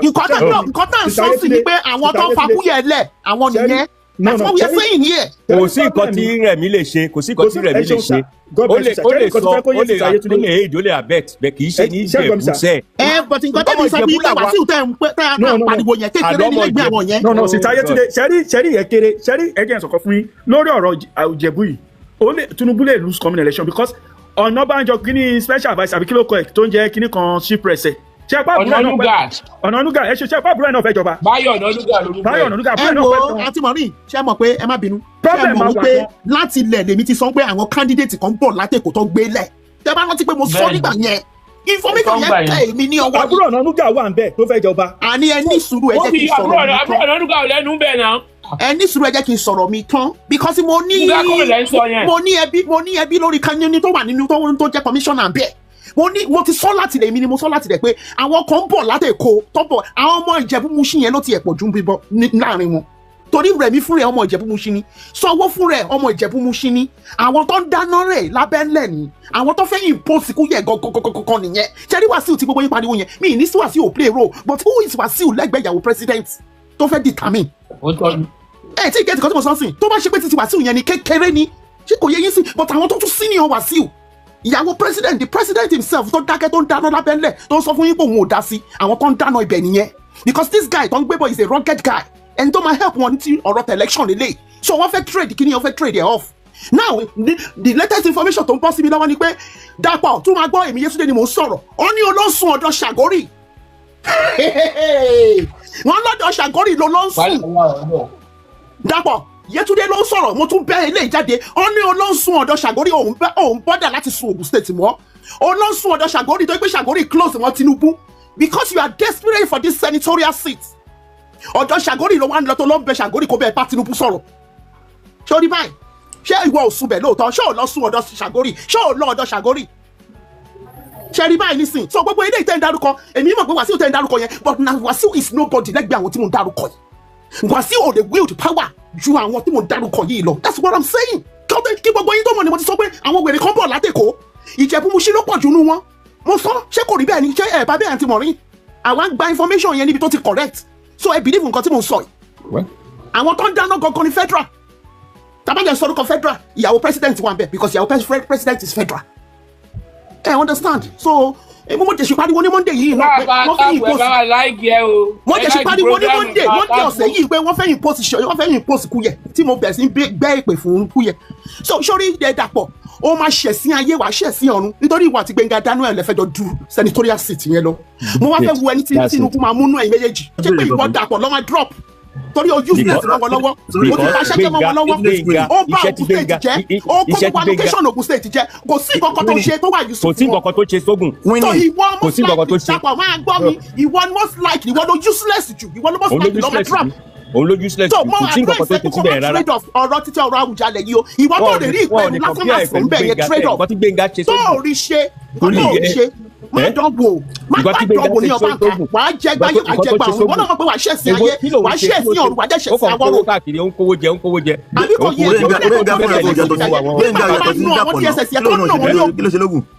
nǹkan tá à ń sọ sí ni pé àwọn tó fakú yẹn lẹ̀ àwọn nìyẹn. That's what we are saying here. Kò sí nǹkan tí Rẹ̀mí lè ṣe, kò sí nǹkan tí Rẹ̀mí lè ṣe. Ó lè sọ, ó lè aid, ó lè abet, bẹ́ẹ̀ kì í ṣe ní Ìjẹ̀bú sẹ́. But nǹkan tẹ́lẹ̀ sọ ní ìjọba sí ìtẹ́ pariwo yẹn kékeré ní ẹgbẹ́ àwọn yẹn. No, sì Táyétúndé, ṣẹ́rí yẹn kéré, ṣẹ́rí ẹgbẹ́ ìsọ̀kan fún yín lórí ọ̀rọ̀ Ìjẹ̀bú yìí, Tinubu lè lose coming election because Ọ̀nàbànjọ kíní special adviser àbí kí ló kọ ẹ̀ tó ń jẹ́ kíní kan chief press ẹ̀. Ọ̀nànúgà ẹ ṣe àbúrò ẹ̀ náà fẹ́ jọba. Báyọ̀ Ọ̀nànúgà ẹ wo àti mọ̀rí ṣe mọ̀ pé ẹ má bínú ṣe mọ̀ wípé láti ilẹ̀ lèmi ti sọ pé àwọn candidate kan bọ̀ látẹ̀kọ̀ tó gbé lẹ̀ tẹ bá rántí pé mo sọ nígbà yẹn information yẹn tẹ̀ èmi ní ọwọ́. àbúrò Ọ̀nànúgà wà ń bẹ̀ tó fẹ́ jọba. àní ẹ ní sùúrù ẹ jẹ́ kí n sọ̀rọ̀ mi tán. àbúrò Ọ̀nànúgà ò lẹ́nu bẹ̀ náà. ẹ ní sùúrù ẹ jẹ́ kí n sọ̀rọ̀ mi tán because mo ní ẹbí lórí kanyoni tó wà nínú tó jẹ́ commissioner bẹ́ẹ̀. mo ti sọ láti rẹ̀ mi ni mo sọ láti rẹ̀ pé àwọn kan bọ̀ látẹ̀kọ́ tọ́bọ̀ àwọn ọmọ Ìjẹ̀bú Mushin yẹn ló ti ẹ̀pọ̀ ju bíbọ láàrin wọn torí Rẹ̀mí fún rẹ̀ ọmọ Ìjẹ̀bú Mushin ni Sanwó fún rẹ̀ ọmọ Ìjẹ̀bú Mushin ni àwọn tó ń dáná rẹ̀ lábẹ́lẹ̀ ni àwọn tó fẹ́ impose kú yẹ gọ́gọ́gọ́gọ́ nìyẹn ṣẹ́rí Wasiu tí gbogbo yín pariwo yẹn mi ní sí Wasiu play role but who is Wasiu lẹ́gbẹ̀ẹ́ ìyàwó president tó fẹ́ determine. Tí ìkẹ́tì kan tí mo sọ sí tó bá ṣe pé títí Wasiu yẹn ni kékeré ni ṣé kò yẹ yín sí but àwọn tó tún senior Wasiu ìyàwó president the president himself tó dákẹ́ tó ń dáná lábẹ́lẹ̀ tó ń sọ fún yín pé òun ò dá sí àwọn tó ń dáná ibẹ̀ nìyẹn because this guy tó ń gbé bọ̀ is a rugged guy ẹni tó máa help wọn ní ti ọ̀rọ̀ election lélẹ̀ so wọ́n fẹ́ trade kí ni wọ́n fẹ́ trade it off now the latest information tó ń bọ́ sí mi lọ́wọ́ ni pé Dàpọ̀ tó máa gbọ́ èmi Yétúndé ni mò ń sọ̀rọ̀ ó ní olóńsùn ọ̀dọ̀ Ṣàgórì wọ́n lọ́dọ̀ Ṣàgórì ló ló ń sùn Dàpọ̀ Yétúndé ló ń sọ̀rọ̀ mo tún bẹ́ ilé ìjáde ó ní olóńsùn ọ̀dọ̀ Ṣàgórì òun bọ́dà láti sun Ògùn state mọ́ olóńsùn ọ̀dọ̀ Ṣàgórì tó gbé Ṣàgórì close mọ́ Tinubu because you are desperate for this senatorial seat ọ̀dọ̀ Ṣàgórì ló wá ń lọ tó ló ń bẹ Ṣàgórì kó bẹ́ẹ̀ bá Tinubu sọ̀rọ̀ ṣé o rí báyìí ṣé ìwọ ò sùn bẹ̀ lóòótọ́ ṣé ò lọ sùn ọ̀dọ̀ Ṣàgórì ṣé ò lọ ọ̀dọ̀ Ṣàgórì ṣe rí báyìí nísìn so gbogbo ilé ìtẹ́ ń darúkọ èmi mọ̀ pé Wasiu tẹ́ ń darúkọ yẹn but na Wasiu is nobody lẹ́gbẹ̀ẹ́ àwọn tí mo ń darúkọ yìí Wasiu ò lè wield power ju àwọn tí mo darúkọ yìí lọ that's what I'm saying kí gbogbo yín tó mọ̀ ni mo ti sọ pé àwọn wèrè kan bọ̀ látẹ̀kọ́ Ìjẹ̀bú Mushin ló pọ̀ jù nú wọn mo sọ ṣé kò rí bẹ́ẹ̀ ni ṣé ẹ̀ bá bẹ́ẹ̀ àti mọ̀rin àwọn gba information yẹn níbi tó ti correct so I believe nǹkan tí mo sọ yìí àwọn tó ń dáná gangan ni federal tabajẹ sọ̀rọ̀ federal ìyàwó president wà bẹ́ẹ̀ because ìyàwó president is federal understand so mo jẹ ṣe pariwo ní Monday yìí wọ́n fẹ́ impose mo jẹ ṣe pariwo ní Monday ọ̀sẹ̀ yìí pé wọ́n fẹ́ impose Kúyẹ̀ tí mo bẹ̀rẹ̀ sí gbẹ́ ìpè fún Kúyẹ̀ so sórí Dàpọ̀ ó máa ṣẹ̀sìn ayé wàá ṣẹ̀sìn ọ̀run nítorí ìwà àti Gbẹ́ngà Daniel lẹ́fẹ̀jọ du senatorial seat yẹn lọ mo wá fẹ́ wo ẹni tí Tinubu máa múnú ẹ̀yìn méjèèjì ṣé pé ìwọ Dàpọ̀ lọ́ máa drop torí o useless lọ́wọ́lọ́wọ́ o ti bá ṣẹ́jẹ́ mọ́ wọn lọ́wọ́ ó bá Ògùn state jẹ́ ó kó gbogbo allocation Ògùn state jẹ́ kò sí nǹkan tó ṣe tó wà yusuf kò sí nǹkan tó ṣe sógun so ìwọ most likely Dàpọ̀ máa gbọ́ mi ìwọ most likely ìwọ ló useless jù ìwọ ló most likely lọ́mọ trump òun ló useless kò sí nǹkan kan tó ṣe síbẹ̀ rárá ọ̀rọ̀ títí ọ̀rọ̀ Awùjalẹ̀ yìí o ìwọ tó lè rí ìpẹ̀lú lásán lásán ń bẹ̀ yẹn trade off tó rí ṣe má dánwò ní ọba kan wàá jẹ gbáyé wàá jẹ gbà wọn náà mọ̀ pé wàá ṣẹ̀sìn ayé wàá ṣẹ̀sìn ọ̀run wàá jẹ́ ṣẹ̀sìn àwọ̀rọ̀. ó ń kówó jẹ. àbí kò yẹ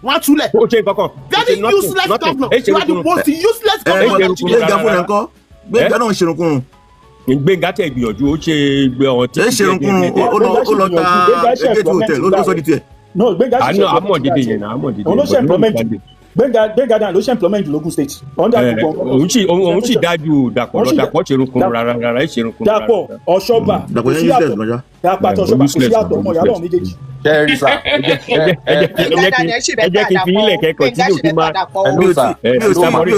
wọ́n á túlẹ̀. very useless governor you are the most useless governor. Gbẹ̀ngà náà ṣerunkun. Gbẹ̀ngà tẹ̀ gbìyànjú ó ṣe ọ̀hún tí. ẹ ṣerunkun ó lọ ta ẹgbẹ́ hotel ó sọ di tiẹ̀. no Gbẹ̀ngà ṣe àmọ̀dédé yẹn náà àmọ̀dédé. òun ló ṣe employment Gbẹ̀ngà náà ló ṣe employment lógún state. òun sì dájú Dàpọ̀ lọ Dàpọ̀ ṣerunkun rárá ẹ ṣerunkun. Dàpọ̀ Ọ̀ṣọ́bà kò sí àtọ̀ Dàpọ̀ àti Ọ̀ṣọ́bà kò sí àtọ̀ ọmọ ìyá lọ́wọ́ méjèèjì. ẹ jẹ́ kí n fi ilẹ̀ kẹ́kọ̀ọ́ tí yóò fi máa. mi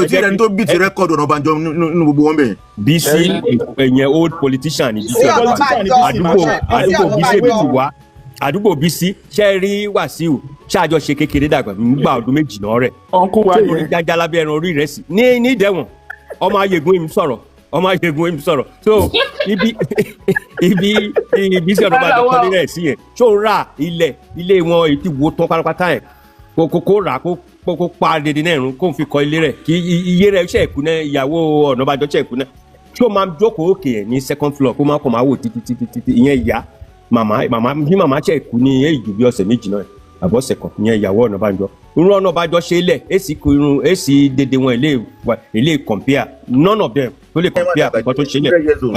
ò tí ẹni tó bí ti rẹ́kọ̀dù Ọ̀nàbànjọ nínú gbogbo wọn bẹ́ẹ̀. Bísí ẹ̀yẹn old politician ni Bísí àdúgbò Bísí èmi ti wá àdúgbò Bísí ṣe rí Wàsíù ṣáàjọ ṣe kékeré dàgbà nígbà ọdún méjì náà rẹ̀ ṣé orí jájá lábẹ́ ẹran orí rẹ̀ sí ní ìdẹ́wọ̀n ọmọ ayégun èmi sọ̀rọ̀ so ibi sí Ọ̀nàbànjọ kọ́lé rẹ̀ sí yẹn ṣó ra ilé wọn èyí tí wo tán pátápátá yẹn kó rà kó kó pa dèdè náà rún kó fi kọ́ ilé rẹ̀ kí iye rẹ̀ ṣe ẹ̀kú náà ìyàwó Ọ̀nàbànjọ ṣe ẹ̀kú náà kí ó máa jókòó òkè ẹ̀ ní second floor kó máa kọ̀ máa wò títí ìyẹn ìyá màmá ṣe ẹ̀kú ní èjì bí ọ̀sẹ̀ méjì náà àbọ̀sẹ̀ kan ìyẹn ìyàwó Ọ̀nàbànjọ irun Ọ̀nàbànjọ ṣe lẹ̀ èsì dédé wọn ilé compare none of them tó lè compare nǹkan tó ṣe lẹ̀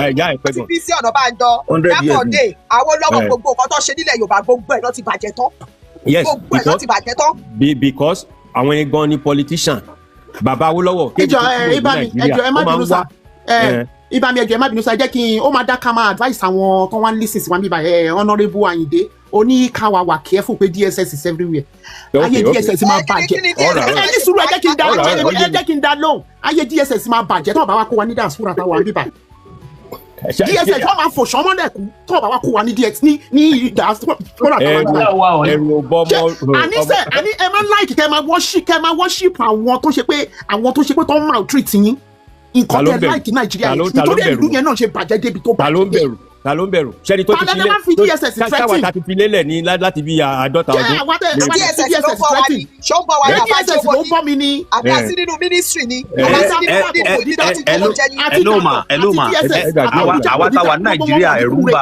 ẹ̀yà ẹ̀pẹ́ gan. ti fi sí Ọ̀nàbànjọ lápọ̀dé àwọn lọ́wọ́ gbogbo nǹkan tó ṣe nílẹ̀ Yorùbá gbogbo ẹ̀ ló ti bàjẹ́ tán. Yes, because àwọn ẹ̀gbọ́n ni politician bàbá Awólọ́wọ̀. ẹ má bínú sá ibà mi ẹjọ ẹ má bínú sá jẹ́ kí n ó máa dá ká máa advice àwọn tó wá ń listen sí wa bíbá Honourable Ayinde oníkàwá wà careful pé DSS is everywhere ayé DSS máa bàjẹ́ ẹ ní sùúrù ẹ jẹ́ kí n dá lóhùn ayé DSS máa bàjẹ́ tó bá wá kó wa ní dance fúnra táwa bíbá DSS wọn máa fò sọmọ náà kú tó bá wá kó wa ní DSS ní dance fúnra táwa bíbá ẹrù bọmọ àní ẹ máa like kẹ máa worship àwọn tó ṣe pé tó ń maltreat yín nǹkan tẹ láìkí Nàìjíríà nítorí ìlú yẹn náà ṣe bàjẹ́ débi tó bàjẹ́. ta ló ń bẹ̀rù sẹ́ni tó ti káwá ta ti fi lélẹ̀ ní láti bí 50 ọdún. DSS ló bọ́ wa ni ṣó ń bọ́ wa ní àbájọ owó ni àbí àti nínú ministry ni àbí nínú àdìpọ̀ ní láti tó jẹ ní. ẹ ló mà àwa táwa Nàìjíríà ẹ̀rù ń bà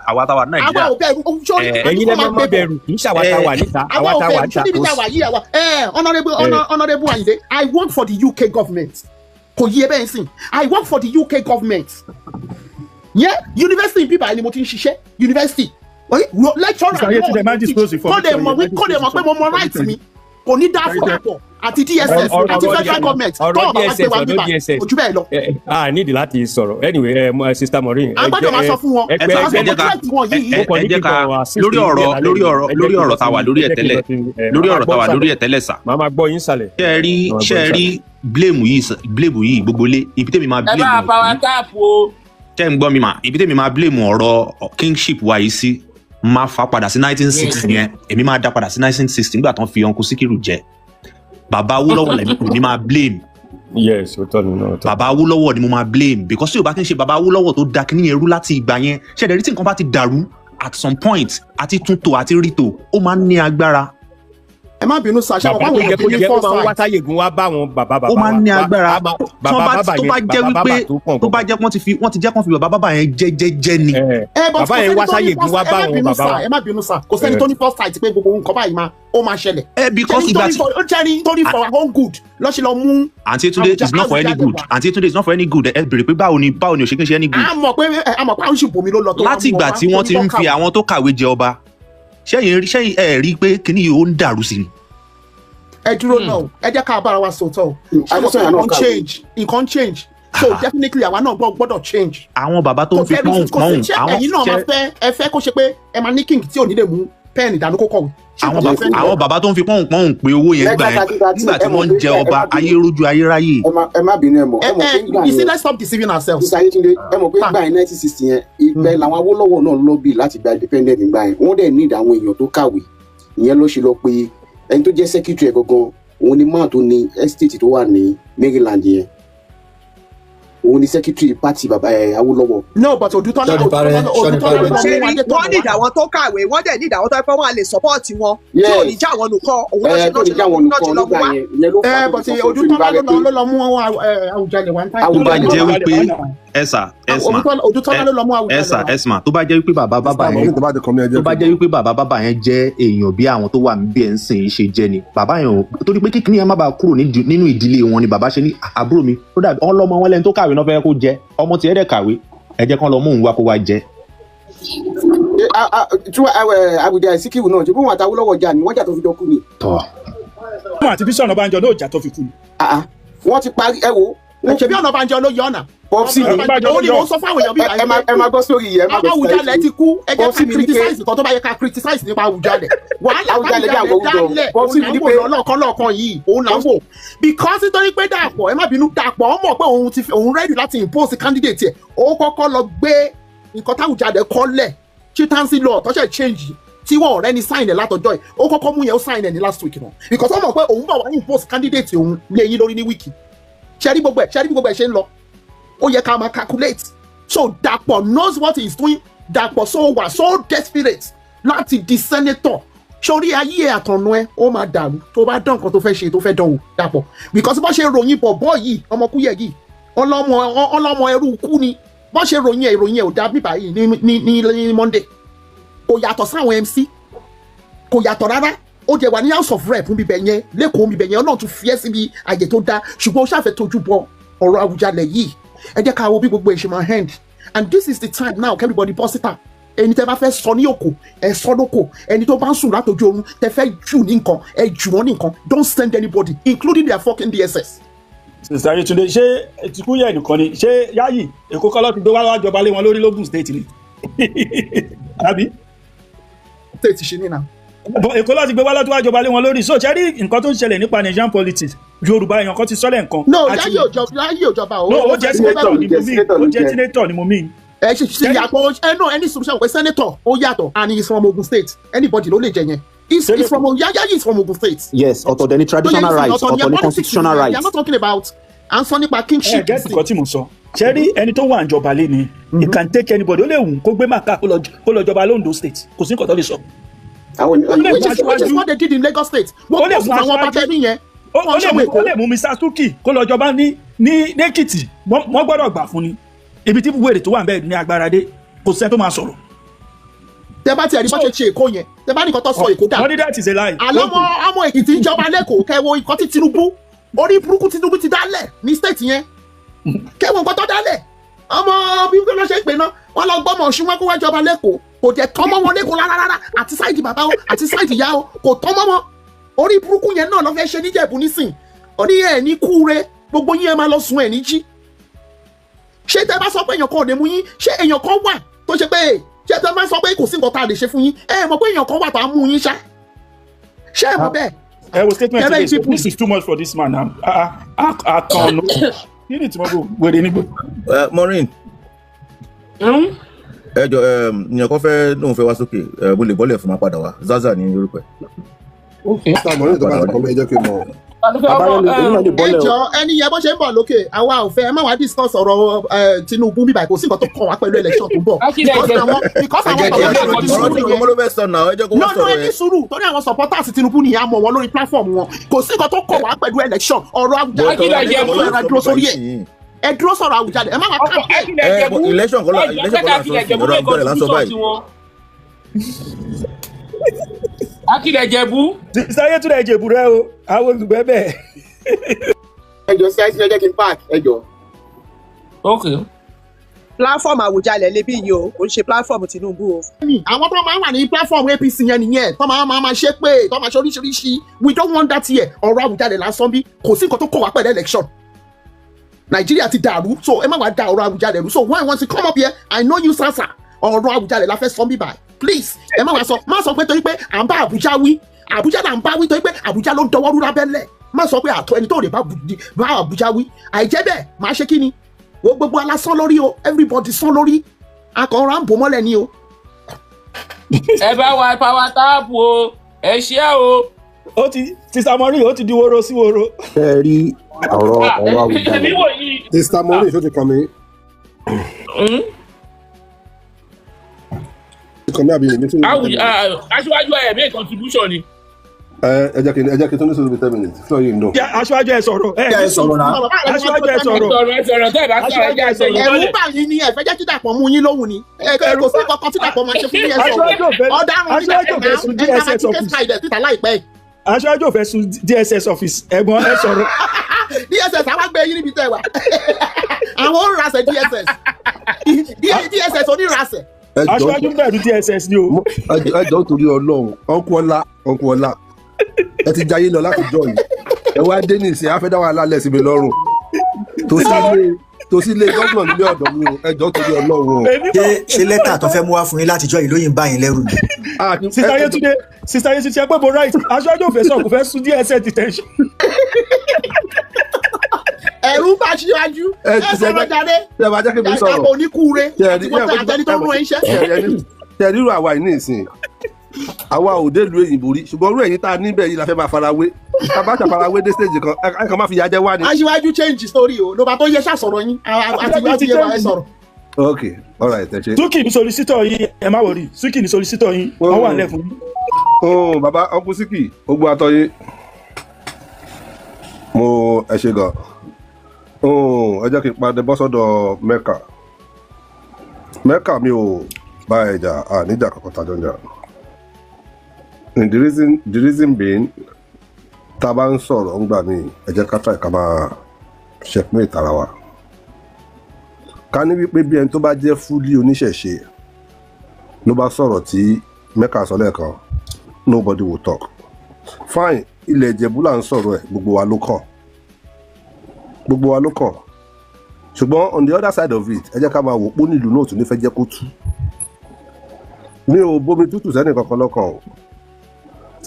àwa táwa Nàìjíríà. ẹ̀yin lẹ́nu má bẹ̀rù kì í ṣàwa táwa níta àwa táwa níta. Honourable Ayinde, I work for the UK government. Kò yé bẹ́ẹ̀ sìn I work for the UK government. University people ẹni mo ti ń ṣiṣẹ́ university lecturer kó lè mọ̀ pé mo mọ right mi kò ní dáa fún àpọ̀ àti DSS àti federal government tó ọ̀bà wá gbé wa bíbá ojú bẹ́ẹ̀ lọ. a nídìí láti sọ̀rọ̀ anyway sister Maureen. a gbọ́dọ̀ máa sọ fún wọn ẹ jẹ́ ká lórí ọ̀rọ̀ tá wà lórí ẹ̀ tẹ́lẹ̀ sà. màá máa gbọ́ yín sàlẹ̀. ṣe é rí blame yìí gbogbo lé ibi tẹ́mi máa blame. ẹ bá power tap o. ṣé ń gbọ́ mi mà ibi tẹ́mi máa blame ọ̀rọ̀ kingship wa yìí sí máa fa padà sí 1960 yẹn èmi máa dá padà sí 1960 nígbà tán fi Uncle Síkírù jẹ bàbá Awólọ́wọ̀ lèmi máa blame. Yes, ó tọ́ ni náà. Bàbá Awólọ́wọ̀ ni mo máa blame because tí o bá kí n ṣe bàbá Awólọ́wọ̀ tó da kíní yẹn rú láti ìgbà yẹn ṣẹ̀dẹ̀ rí tí nǹkan bá ti dàrú at some point àti túntò àti rítò ó máa ń ní agbára. Ẹ má bínú sàṣà wọn báwo yẹ kó jẹ kó máa ń wá sáyé gun wá bá wọn bàbá ó máa ń ní agbára tó bá jẹ́ wọ́n ti jẹ́ kó fi bàbá yẹn jẹ́ ni. Bàbá yẹn wá sáyé gun wá bá wọn bàbá wa. Ẹ má bínú sà kò sẹ́ni tó ní first sight pé gbogbo nǹkan báyìí ó máa ṣẹlẹ̀. Because ìgbà tí ó jẹ́ nítorí for our own good lọ́sẹ̀ lọ mú. Aunty Tunde is not for any good. Aunty Tunde is not for any good. Ẹ bèrè pé báwo ni o ṣe kí n ṣe any good. A mọ̀ pé àwọn òṣìbò mi ló lọ tó. Láti ìgbà tí wọ́n ti ń fi àwọn tó kàwé jẹ ọba ṣẹ́yìn ẹ rí pé kíní yìí ó ń dàrú sí ni. Ẹ dúró náà ẹ jẹ́ ká bára wa sọ̀tọ̀ nǹkan change so definitely àwa náà gbọ́dọ̀ change. Àwọn bàbá tó ń fi pọ́ùn ẹ̀yin náà máa fẹ́ kó ṣe pé ẹ máa ní king tí ò ní lè mú pẹ́ẹ̀nì ìdáná kó kọ̀wé. Àwọn bàbá tó ń fi pọ́ùn pé owó yẹn gbà ẹ́ nígbà tí wọ́n ń jẹ ọba ayérójú ayéráyè. ẹ má bínú ẹ mọ̀ ẹ mọ̀ pé you see let's stop deceiving ourselves. Mr. Ayétúndé ẹ mọ̀ pé gbà yẹn 1960 yẹn ìgbẹ́ làwọn Awólọ́wọ̀ náà lọ́bì láti gba independent nígbà yẹn wọ́n dẹ̀ need àwọn èèyàn tó kàwé ìyẹn ló ṣe lọ pé ẹni tó jẹ́ secretary ẹ̀ gangan òun ni máà tó ní estate tó wà ní Maryland yẹn òun ni secretary party bàbá Awólọ́wọ̀. No, but Odùtọ́lá wọ́n ní ìdáwọn tó kàwé wọ́n dẹ̀ ní ìdáwọn tó fẹ́ wọ́n lè support wọn tí ò ní já wọn nùkọ́ òun ló ṣe lọ́ọ́ lọ́ọ́ wá. but Odùtọ́lá ló lọ mú Awùjalè one time. Tó bá jẹ́ wípé Odùtọ́lá ló lọ mú Awùjalè. Ẹ̀sà tó bá jẹ́ wípé bàbá bàbá yẹn jẹ́ èèyàn bí àwọn tó wà níbí ẹ̀ ń sìn ṣe jẹ́ ni bàbá yẹn torí pé kíkíní yẹn má bàa kúrò nínú ìdílé wọn ni bàbá ṣe ní àbúrò mi tó dàbí ọlọ́mọ wọn lẹ́ni tó kàwé náà fẹ́ kó jẹ ọmọ tí ẹ dẹ̀ kàwé ẹ jẹ́ kán lọ mú òun wá kó wá jẹ. Àwùjalè Síkírù náà ṣe fún wọn àtàwọn Awólọ́wọ̀ jà ní wọ́n jà tó fi dọ́kú ni. Wọ́n àti bísí Ọ̀nàbànjọ náà jà tó fi kú ni. Wọ́n ti parí ẹ wo. Ṣebí Ọ̀nàbànjọ ló yọ ọ̀nà. Pọ́psì mi ó ní wọ́n sọ fáwọn èèyàn bí ẹ máa gbọ́ sórí yẹn. Awùjalè ti kú ẹ jẹ́ ká criticize kan tó bá yẹ ká criticize nípa Awùjalè. Wàhálà Awùjalè dálẹ̀ òun là ń wò lọ́kàn yìí òun là ń wò. Because nítorí pé Dàpọ̀ ẹ má bínú Dàpọ̀ ó mọ̀ pé òun ready láti impose candidate ẹ̀ ó kọ́kọ́ lọ gbé nǹkan táwùjalè kọ́lẹ̀ chitancy law tọ́ṣẹ̀ change tí wọ́n ọ̀rẹ́ ni sign ẹ̀ látọjọ́ ẹ̀ ó kọ́kọ́ mú yẹn ó sign ẹ̀ ní last week náà because ó mọ̀ pé òun bá wà impose candidate òun lé yín lórí ní wíìkì ṣẹ́rí gbogbo ẹ̀ ṣe ń lọ ó yẹ ká máa calculate so Dàpọ̀ knows what he is doing Dàpọ̀ so desperate láti di senator sórí ayé àtọ̀nù ẹ ó máa dàrú tó bá dán nǹkan tó fẹ́ ṣe tó fẹ́ dánwò dàpọ̀ because bó ṣe ròyìn bọ̀bọ̀ yìí ọmọkúyẹ̀ yìí ọlọ́mọ ẹrú kú ni bó ṣe ròyìn ẹ̀ ò dá bíbá yìí ní Monday kò yàtọ̀ sáwọn MC kò yàtọ̀ rárá ó jẹ wà ní House of Rep bíbẹ̀ yẹn lẹ́kọ̀ọ́ bíbẹ̀ yẹn Ọlọ́run tún fi ẹ́ síbi àyè tó dáa ṣùgbọ́n ó ṣàfẹ́ tójú bọ ọ̀rọ̀ Awùjalẹ̀ yìí ẹ jẹ́ ká wo bí gbogbo ẹ̀ ṣe máa end and this is the time now everybody bọ́ síta ẹni tẹ́ bá fẹ́ sọ ní òkò ẹ sọ lóko ẹni tó bá ń sùn látọjú oorun tẹ́ fẹ́ jù ní nǹkan ẹ jù wọ́n ní nǹkan don't send anybody including their fucking DSS. Sister Yetunde ṣé Tìkúyẹ̀ nìkan ni ṣé Yayi Èkó kọ́lọ́ ti gbé wá jọba lé wọn lórí lógùn state ni àbí. state ṣe ní náà. Èkó láti gbé wá lọ́tún wájọba lé wọn lórí so ṣe rí nǹkan tó ń ṣẹlẹ̀ nípa Nigerian politics Yorùbá èèyàn kan ti sọ́lẹ̀ nǹkan. no Yayi òjọba o. no ó jẹ́ senator ni mo mean ó jẹ́ senator ni mo mean. ẹ ṣe yàtọ̀ ẹ náà ẹni solution pé senator ó yàtọ̀ and he is from Ogun State anybody ló lè jẹ yẹn he's from Yayi is from Ogun State. yes ọ̀tọ̀ dẹ̀ ni traditional rights ọ̀tọ̀ ni constitutional rights. we are not talking about answer nípa kingship. ẹ gẹ́sì kan tí mo sọ ṣe rí ẹni tó wà ń jọba lé ni he can take anybody ó lè wù kó gbé màkà kó lọ jọba l'Ondo State kò sí nǹkan tó lè sọ. which is what they did in Lagos State. ó lè mú aṣáájú ó lè mú Mr. Suki kó lọ jọba ní Èkìtì wọ́n gbọ́dọ̀ gbà fún ni ibi tí wèrè tó wà ń bẹ ní agbára dé kò sẹ́ni tó máa sọ̀rọ̀. tẹ bá ti ẹ̀rí bá ṣe Èkó yẹn tẹ bá nìkan tó sọ Èkó dà. wọ́n ní that is a lie. àlọ́ ọmọ Èkìtì ń jọba lẹ́kọ̀ọ́ kẹwo ikọ̀ tí Tinubu orí burúkú Tinubu ti dálẹ̀ ní state yẹn kẹwo nǹkan tó dálẹ̀ ọmọ bí wọ́n ṣe pè náà wọ́n lọ gbọ́mọ̀ ọ̀ṣun wọn kó wá jọba lẹ́kọ̀ọ́ kò jẹ́ tọ́mọ́ wọn lẹ́kọ̀ọ́ rárá àti sáìdì bàbá wọn àti sáìdì ìyá wọn kò tọ́mọ́ wọn orí burúkú yẹn náà lọ fẹ́ ṣe níjẹ̀bú nísìn orí ẹ̀ ní kúure gbogbo yín ẹ máa lọ sùn ẹ̀ ní jí ṣé tẹ bá sọ pé èèyàn kan ò lè mú yín ṣé èèyàn kan wà tó ṣe pé ṣé tẹ bá sọ pé kò sí nǹkan tá a lè ṣe fún yín ẹ mọ̀ pé èèyàn kan wà tó á mú yín ṣá ṣé ẹ mọ̀ bẹ́ẹ̀. ẹ wo statement today so this is too much for this man now a kan no you need to go wèrè nígbò. Maureen ẹ jọ ìyẹn kan fẹ́ lóun fẹ́ wá sókè mo lè bọ́lẹ̀ fún ma padà wá Zaza ní orúkọ ẹ̀. Mr. Maureen tó bá ti kọ́ mi ẹ jẹ́ kí n mọ̀. ẹjọ ẹni yẹn bó ṣe ń bọ̀ lókè àwa ò fẹ́ ẹ má wá discuss ọ̀rọ̀ Tinubu bíbá kò sí nǹkan tó kàn wá pẹ̀lú election tó ń bọ̀ because àwọn ẹni sùúrù torí àwọn supporters Tinubu ni a mọ̀ wọn lórí platform wọn kò sí nǹkan tó kàn wá pẹ̀lú election ọ̀rọ̀ Awùjalè ẹ dúró sórí ẹ dúró sọ̀rọ̀ Awùjalè ẹ má wá kàn election kọ́lá ọ̀rọ̀ àgbẹ̀rẹ̀ lásán báyìí. Akílẹ̀ Jẹ̀bú. Sáyé tún lẹ̀ Jẹ̀bú rẹ o, àwọn olùgbẹ́ bẹ́ẹ̀. ẹjọ sí àìsí ẹjẹ kí n park ẹjọ. Ok. Platform Awùjalè lè bí yìí o, kò ń ṣe platform Tinubu o. àwọn tó máa ń wà ní platform APC yẹn nìyẹn tó máa ṣe pé tó máa ṣe oríṣiríṣi we don't want that here ọ̀rọ̀ Awùjalè lásán bí kò sí nǹkan tó kọ̀ wá pẹ̀lú election. Nàìjíríà ti dàrú so ẹ má wá da ọ̀rọ̀ Awùjalè rú so when I want to come up here I know you sasa ọ̀rọ̀ Awùjalè la fẹ́ sọ bí báyìí please ẹ má sọ pé torí pé à ń bá Àbújá wí Àbújá là ń bá wí torí pé Àbújá ló ń dọwọ́ rú lábẹ́lẹ̀ má sọ pé àtọ ẹni tó lè bá Àbújá wí àìjẹ́ bẹ́ẹ̀ máa ṣe kí ni gbogbo alásán lórí o everybody sán lórí akọ̀ọ̀rọ̀ à ń bò mọ́lẹ̀ ni o. ẹ bá wa power tap o ẹ ṣe o. ó ti Sister Maureen ó ti di woro sí woro. ẹ rí ọ̀rọ̀ Awùjalè. Sister Maureen tó ti kàn mí. aṣíwájú ẹ̀ make contribution ni. ẹ jẹ́ kí n tó ní sọ̀rọ̀ 10 minutes so you know. aṣíwájú ẹ sọ̀rọ̀ aṣíwájú ẹ sọ̀rọ̀ tẹ́ ẹ bá sọ̀rọ̀ ẹ jẹ́ àṣẹ yìí. ẹ̀rù bá yín ni ẹ fẹ́ jẹ́ kí Dàpọ̀ mú yín lóhùn ni kò sí kankan tí Dàpọ̀ máa ṣe fún yín sọ̀rọ̀ ọ̀daràn aṣíwájú òfẹ́ sun DSS office ẹ̀gbọ́n ẹ sọ̀rọ̀. DSS àwọn gbé yín níbi tẹ́ wà àwọn onírasẹ̀ DSS onírasẹ̀. aṣíwájú bẹ̀rù DSS ni o. ẹjọ́ torí Ọlọ́run ọkùn ọlá ẹ ti jayé lọ láti jọ yìí ẹ wá dé ní ìsìn afẹ́dá wà lálẹ́ sí mi lọ́rùn tó sí ilé gómìnà nílé ọ̀dọ́ mi o ẹjọ́ torí Ọlọ́run o. ṣé lẹ́tà tó fẹ́ mú wá fún yín láti jọ yìí lóyìn bá yín lẹ́rù ni. Sister Yetunde ẹ pé mo right aṣáájú òfin sọ kò fẹ́ sún DSS detention. ẹ̀rù bá ṣíwájú ẹ sọ̀rọ̀ jáde ẹ bá jẹ́ kí mi sọ̀rọ̀ Dàpọ̀ oníkúure àti gbogbo àtẹni tó ń rún ẹ iṣẹ́. tẹ̀rírò àwa yìí ní ìsìn àwa ò dé lu èyìnbó rí ṣùgbọ́n orú ẹ̀yìn tá a níbẹ̀ yìí la fẹ́ máa farawé bá ṣàfarawé dé stage kan ẹ kàn má fi yájẹ́ wá ni. aṣíwájú change story o ló bá tó yẹ ṣàṣọ̀rọ̀ yín àti yẹ bá ẹ sọ̀rọ̀. ok all right ẹ ṣe. Suki ní solicitor yín ẹ má wọrí Suki ní solicitor yín wọ́n wà lẹ́kùn. bàbá Uncle Siki ogun atọ́yé mo ẹ ṣe gan ẹ jẹ́ kí n padà bọ́ sọ́dọ̀ Mẹ́kà mi ò bá ẹja níjà kankan tàjọ́ jà the reason being tá a bá ń sọ̀rọ̀ ń gbà mí ẹ jẹ́ ká try ká máa checkmate ara wa ká ní wípé bí ẹni tó bá jẹ́ fúlí oníṣẹ̀ṣe ló bá sọ̀rọ̀ tí Mẹ́kà sọ lẹ́ẹ̀kan nobody will talk fine ilẹ̀ Ìjẹ̀bú là ń sọ̀rọ̀ ẹ̀ gbogbo wa ló kàn ṣùgbọ́n on the other side of it ẹ jẹ́ ká máa wò pé nílùú náà tún ní fẹ́ jẹ́ kó tú mi ò bomi tútù sẹ́nì kankan lọ́kàn o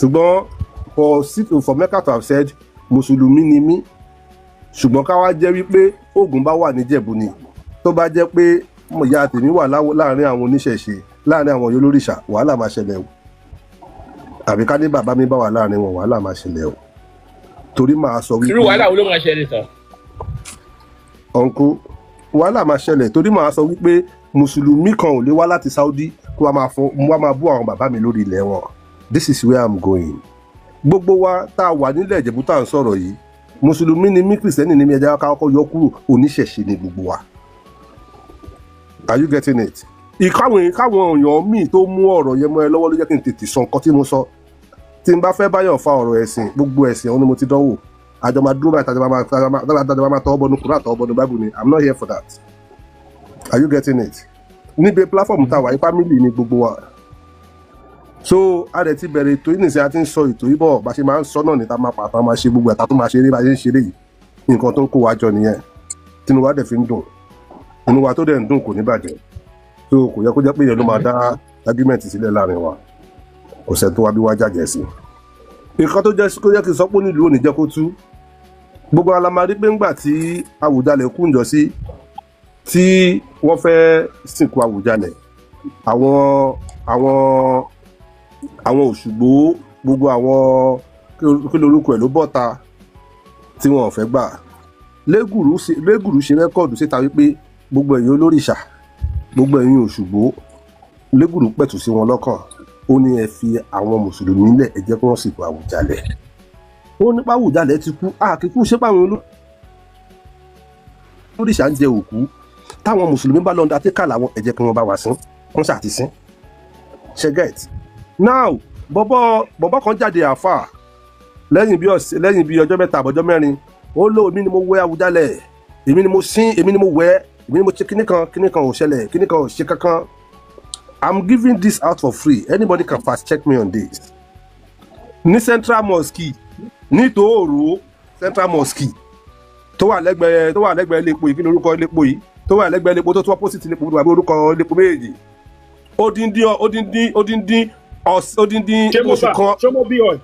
ṣùgbọ́n for Mecca to have said mùsùlùmí ni mí ṣùgbọ́n ká wá jẹ́ wípé Ògún bá wà níjẹ̀bú ni tó bá jẹ́ pé ìyá tèmi wà láàrin àwọn oníṣẹ̀ṣe láàrin àwọn olórìṣà wàhálà máa ṣẹlẹ̀ o àbí ká ní bàbá mi bá wà láàrin wọn wàhálà máa ṣẹlẹ̀ o torí máa sọ wípé. irú wàhálà wo ló máa ṣẹlẹ̀ sọ. ọ̀nkú wàhálà máa ṣẹlẹ̀ torí máa sọ wípé mùsùlùmí kan ò lè wá láti Saudi kó wá máa bú àwọn bàbá mi lórí ilẹ̀ wọn. This is where I'm going. gbogbo wa tá a wà nílẹ̀ Ìjẹ̀bú tá à ń sọ̀rọ̀ yìí mùsùlùmí ni mí kìrìsìtẹ́nì ni mí ẹja ká kọ́kọ́ yọ kúrò oníṣẹ̀ṣe ni gbogbo wa. Are you getting it? káwọn èèyàn míì tó mú ọ̀rọ̀ yẹn mọ́ ẹ lọ́wọ́ ló jẹ́ kí n tètè sọ nǹkan tí mo sọ tí n bá fẹ́ báyọ̀ fa ọ̀rọ̀ ẹ̀sìn gbogbo ẹ̀sìn ọ̀hún ni mo ti dánwò àjọ máa dúró báyìí tàjọba máa tọwọ́ bọnu kúrò àtọwọ́ bọnu báìbù ni I'm not here for that. Are you getting it? níbi platform tá a wà yí family ni gbogbo wa so a dẹ̀ ti bẹ̀rẹ̀ ètò yìí nìsín a ti ń sọ ètò yìí bọ̀ bá ṣe máa ń sọ náà ní ta máa pàtàkì máa ṣe gbogbo ẹ̀ta tó máa ṣe eré bá ṣe ń ṣeré yìí nǹkan tó ń kó wa jọ nìyẹn tinú wa dẹ̀ fi ń dùn inú wa tó dẹ̀ ń dùn kò ní bàjẹ́ so kò yẹ kó jẹ́ pé yẹn ló máa dá argument sílẹ̀ láàrin wa kò sẹ́ tó wá bí wá jàjẹ́ sí nǹkan tó jẹ́ kó jẹ́ kí n sọ pé nílùú òní jẹ́ kó tú gbogbo alamari pé ńgbà tí Awùjalẹ̀ kúnjọ sí tí wọ́n fẹ́ sìnkú Awùjalẹ̀ àwọn Òṣùgbó gbogbo àwọn kí lorúkọ ẹ̀ ló bọ́ta tí wọ́n fẹ́ gbà Légùrú ṣe rẹ́kọ̀dù síta wípé gbogbo ẹ̀yin olórìṣà gbogbo ẹ̀yin Òṣùgbó Légùrú pẹ̀tù sí wọn lọ́kàn ó ní ẹ fi àwọn mùsùlùmí lẹ̀ ẹ jẹ́ kí wọ́n sìnkú Awùjalẹ̀ ó nípa Awùjalẹ̀ ti kú àkíkú ṣé pàwọn olórìṣà ń jẹ òkú táwọn mùsùlùmí bá lọ́ndà tí kà láwọn ẹ jẹ́ kí wọ́n bá wa sín wọ́n ṣàti sín ṣẹ́gẹ̀t now bọ́bọ́ kan jáde àfà lẹ́yìn bí ọjọ́ mẹ́ta àbọ̀jọ́ mẹ́rin ó lò èmi ni mo wẹ Awùjalẹ̀ èmi ni mo sín èmi ni mo wẹ èmi ni mo ṣe kíní kan ò ṣẹlẹ̀ kíní kan ò ṣe kankan I'm giving this out for free anybody can fast check me on this ní Central Mosque ní Tòòrò Central Mosque tó wà lẹ́gbẹ̀ẹ́ iléepo yìí kí ni orúkọ iléepo yìí tó wà lẹ́gbẹ̀ẹ́ iléepo tó tún opposite iléepo tó wà bí orúkọ iléepo méjì odindi oṣù kan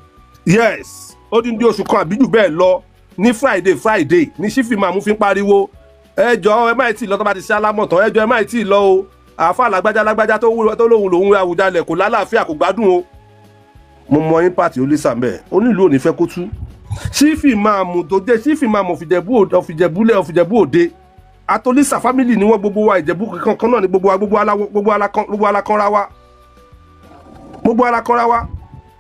yes odindi oṣù kan àbí jù bẹ́ẹ̀ lọ ní Friday ní sífì máa mú fi ń pariwo ẹjọ́ ẹ má tí ì lọ tó bá ti ṣe alámọ̀tán ẹjọ́ ẹ má tí ì lọ o àáfà lágbájá tó lóhun lòun Awùjalẹ̀ kò lálàáfíà kò gbádùn o mo mọ impact olisa mbẹ onílù òní fẹ́ kó tú sífì máa mú tó jẹ́ sífì máa mú Ọ̀fìjẹ̀bú Òde àtolísà family ni wọ́n gbogbo wa Ìjẹ̀bú kankan náà ni gbogbo alákanra wa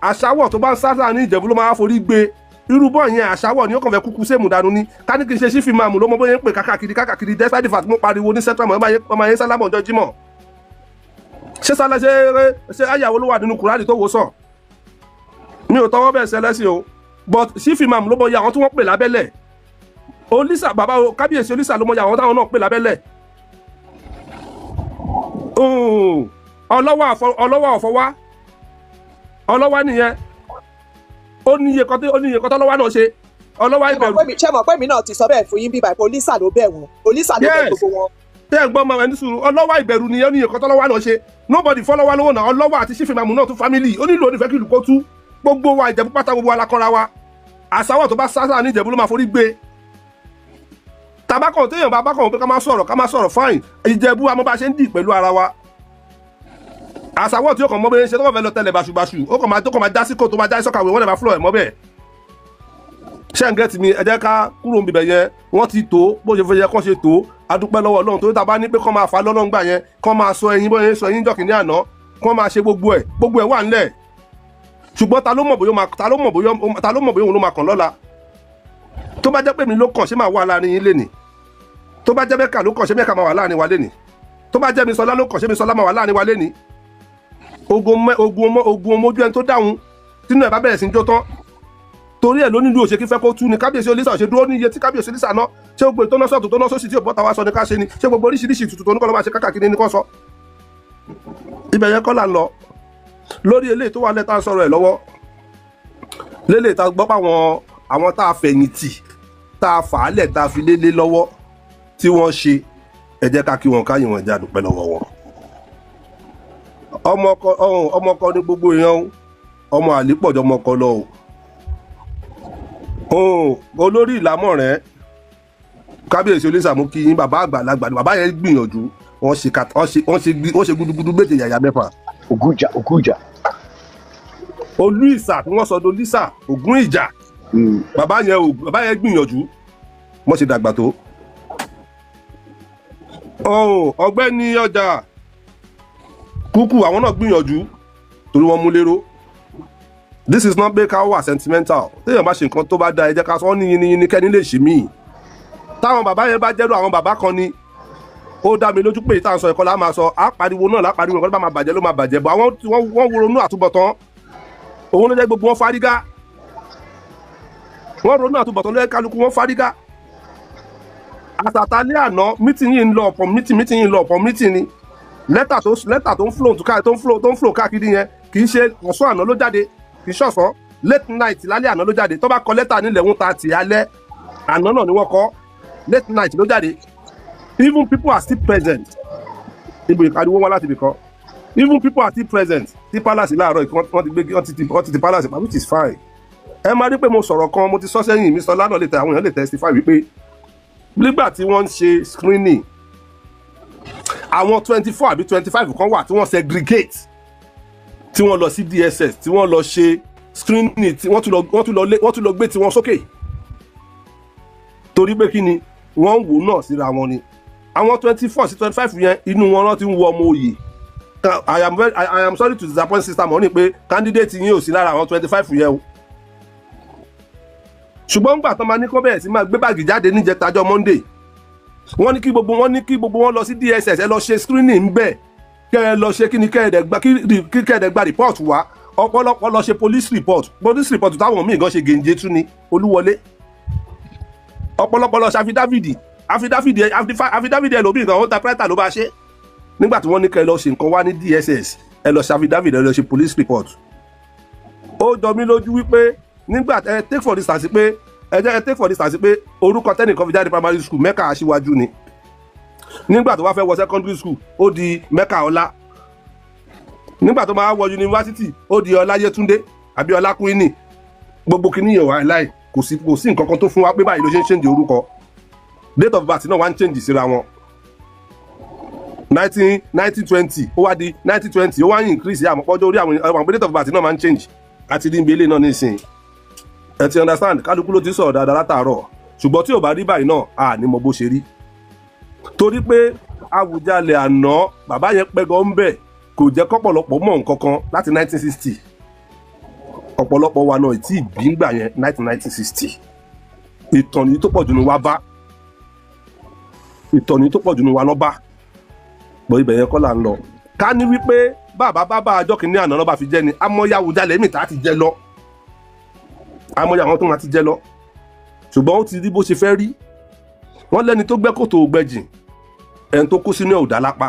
àṣàwọ̀ tó bá ń sáà ní Ìjẹ̀bú ló máa forí gbé irú bọ́ yẹn àṣàwọ̀ ni ó kàn fẹ́ kúkú sẹ́mù dànù ni ká ní kí n ṣe sífì máa mú ló mọ bóyá ń pè kákàkiri despite the fact mo pariwo ní central ọmọ yẹn sálámọ̀ ọjọ́ Jímọ̀ ṣé ayàwó ló wà nínú Kùránì tó wò sàn mi ò tọwọ́ bẹ́ẹ̀ sẹlẹ́sìn o but sífì máa mú ló mọ iye àwọn tí wọ́n pè lábẹ́lẹ̀ olísà bàbá kábíyèsí olísà ló mọ iye àwọn táwọn náà pè lábẹ́lẹ̀ ọlọ́wọ́ ọ̀fọwá ọlọ́wà nìyẹn ó ní iye kan tọ́lọ́wà náà ṣe ọlọ́wà ìbẹ̀rù. ṣé mọ̀ pé mi náà ti sọ bẹ́ẹ̀ fún yín bíbá ìpò olísà ló bẹ̀ wọ́n olísà ló bẹ̀ gbogbo wọn. tẹ́ ẹ̀ gbọ́ ọmọ ẹni sùúrù ọlọ́wà ìbẹ̀rù nìyẹn ó ní iye kan tọ́lọ́wà náà ṣe nobody fọlọ́wà lówó náà ọlọ́wà àti sífì màmú náà tún family ó nílò onífẹ́ kí ìlú kó tú gbogbo wa Ìjẹ̀bú pátá gbogbo alákanra wa àṣàwọ̀ tó bá sáṣà ní Ìjẹ̀bú ló máa forí gbé tabakọ̀ téèyàn bá bákọ̀ pé ká má sọ̀rọ̀ fine Ìjẹ̀bú àmọ́ bá ṣe ń dì pẹ̀lú ara wa àṣàwọ̀ tí ó kàn mọ́ bẹ́ẹ̀ ṣe tó kàn fẹ́ lọ tẹ́lẹ̀ báṣubàṣu ó kàn máa já sí kò tó máa já sọ́kàwé wọ́n lè máa fúlọ̀ ẹ̀ mọ́ bẹ́ẹ̀ ṣẹ́ǹgẹ́tì mi ẹ jẹ́ ká kúrò ń bibẹ̀ yẹn wọ́n ti tó bó ṣe fẹ́ yẹ kán ṣe tó adúpẹ́ lọ́wọ́ Ọlọ́run tó ta bá ní pé kán máa fà lọ́nà ńgbà yẹn kán máa sọ ẹyin bóyá sọ ẹyin jọ̀kì ní àná kán máa ṣe gbogbo ẹ̀ wà ńlẹ̀ ṣùgbọ́n ta ló mọ̀ bóyá òun ló máa kàn lọ́la tó bá jẹ́ pé mi ló kàn ṣé máa wà láàrin yín lénìí tó bá jẹ́ mẹ́kà ló kàn ṣé mẹ́kà máa wà láàrin wa lénìí tó bá jẹ́ mi sọlá ló kàn ṣé mi sọlá máa wà láàrin wa lénìí ogun ọmọjú ẹni tó dáhùn tínú ẹ̀ bá bẹ̀rẹ̀ sí jó tán torí ẹ̀ ló nílùú òṣèkí fẹ́ kó tú ni kábíyèsí olísà ṣe dúró ní iye tí kábíyèsí olísà náà ṣé gbogbo ìtọ́nà sọ̀tún tó ná sósì tí òbọ́ta wá sọ ní ká ṣe ni ṣé gbogbo oríṣiríṣi tuntun tó ní kọ́ ló máa ṣe káàkiri ní kọ́ sọ. ibẹ̀ yẹn kọ́ là ń lọ lórí eléyìí tó wà lẹ́ta sọ̀rọ̀ ẹ̀ lọ́wọ́ lélẹ̀ ta gbọ́ pé àwọn tá a fẹ̀yìntì tá a fà á lẹ̀ tá a fi lélé lọ́wọ́ tí wọ́n ṣe ẹ jẹ́ ká kí wọn ká yìn wọn já dúpẹ́ lọ́wọ́ wọn. ọmọkọ ní gbogbo èèyàn ọmọ àlè pọ̀jọ́ ọmọkọ lọ o. olórí ìlàmọ̀rẹ́ kábíyèsí olísàmú kí yín bàbá àgbàlagbà ni bàbá yẹn gbìyànjú wọ́n ṣe gudugudu méje yàyà mẹ́fà. Ògúnjà. olú ìsà tí wọ́n sọ dolísà ògún ìjà bàbá yẹn gbìyànjú wọ́n ṣe dàgbà tó. ọ̀gbẹ́ni ọjà kúkú àwọn náà gbìyànjú torí wọ́n mú lérò. This is not pé ká wà sentimental téèyàn bá ṣe nǹkan tó bá da ẹ jẹ́ ká sọ ní yín kẹ́ni lè ṣe míì táwọn bàbá yẹn bá jẹ́rú àwọn bàbá kan ni ó dá mi lójú pé ìtàn sọ ẹ̀kọ́ la máa sọ àpariwo náà lápariwo nǹkan tó bá máa bàjẹ́ ló máa bàjẹ́ bọ́ àwọn tí wọ́n wo ronú àtúbọ̀tán òun ló jẹ́ gbogbo wọn fárígá wọ́n ronú àtúbọ̀tán lẹ́yìn kálukú wọn fárígá àtàtàlẹ́ àná mítìnì ń lọ ọ̀pọ̀ mítìnì ń lọ ọ̀pọ̀ mítìnì lẹ́tà tó ń flow káàkiri yẹn kì í ṣe ọ̀sán àná ló jáde kì í ṣọ̀sán late night lálẹ́ àná ló jáde tó bá kọ lẹ́tà nílẹ̀ ń ta tì alẹ́ àná náà ni wọ́n kọ late night ló jáde even people are still present ibo ìkàdíwọ́ wọn láti ibì kan even people are still present tí palace láàárọ̀ wọ́n ti palace pa which is fine ẹ máa rí pé mo sọ̀rọ̀ kan mo ti sọ sẹ́yìn mi sọ lánàá lè tẹ àwọn èèyàn lè testify wípé nígbà tí wọ́n ń ṣe screening àwọn 24 àbí 25 kan wà tí wọ́n segregate tí wọ́n lọ sí DSS tí wọ́n lọ ṣe screening tí wọ́n tún lọ gbé tiwọn sókè torí pé kí ni wọ́n ń wò náà síra wọn ni àwọn 24 sí 25 yẹn inú wọn náà ti ń wọ ọmọ òye I am sorry to disappoint sister money pé candidate yín ò sí lára àwọn 25 yẹn o ṣùgbọ́n nígbà tó máa ní kó bẹ̀rẹ̀ sí máa gbé báàgì jáde níjẹtajọ́ Monday wọ́n ní kí gbogbo wọn lọ sí DSS ẹ lọ ṣe screening ń bẹ̀ kẹ́ ẹ lọ ṣe kí ni kẹ́ẹ̀dẹ̀ gba report wá ọ̀pọ̀lọpọ̀ lọ ṣe police report táwọn míì gan ṣe gèǹjẹ tún ni Olúwọlé ọ̀pọ̀lọpọ̀ lọ ṣe affidavit ẹlòmíì gan ó ta pẹ́tà ló bá ṣe nígbà tí wọ́n ní kẹ́ ẹ lọ ṣe nǹkan wá ní DSS ẹ lọ ṣe affidavit ẹ lọ ṣe police report ó jọ mí lójú wípé nígbà ẹ take for instance pé orúkọ tẹ́nìkan fi jáde primary school Mẹ́kà Aṣíwájú ni nígbà tó wá fẹ́ wọ secondary school ó di Mẹ́kà Ọlá nígbà tó máa wọ yunifásitì ó di Ọláyétúndé àbí Ọlákúínì gbogbo kìíní yẹn wà láì kò sí nǹkan kan tó fún wa pé báyìí ló ṣe ń change orúkọ date of birth náà wá ń change síra wọn 1920 ó wá di 1920 ó wá ń increase àmọ́pọ́jọ́ orí àwọn date of birth náà máa ń change àti ní ibi ilé náà nísìnyí ẹ ti understand kálukú ló ti sọ̀rọ̀ dáadáa látàárọ̀ ṣùgbọ́n tí ò bá rí báyìí náà à ní mọ bó ṣe rí torí pé Awùjalẹ̀ àná bàbá yẹn pẹ́gọ́ ń bẹ̀ kò jẹ́ kọ́pọ̀lọpọ̀ mọ̀ nǹkan kan láti 1960 ọ̀pọ̀lọpọ̀ wa náà tí ìbí ń gbà yẹn 1960 ìtọ̀ni tó pọ̀ jù ní wa bá lọ́ bá bọ́ ibẹ̀ yẹn kọ́ là ń lọ ká ní wípé bàbá àjọ kìíní àná lọ́ba fi jẹ́ ni amọ̀ya Awùjalẹ̀ mi ta ti jẹ́ lọ amọ̀ya àwọn tó máa ti jẹ́ lọ ṣùgbọ́n ó ti rí bó ṣe fẹ́ rí wọ́n lẹ́ni tó gbẹ́ kòtò ògbẹ́jìn ẹni tó kó sínú ọ̀dà lápá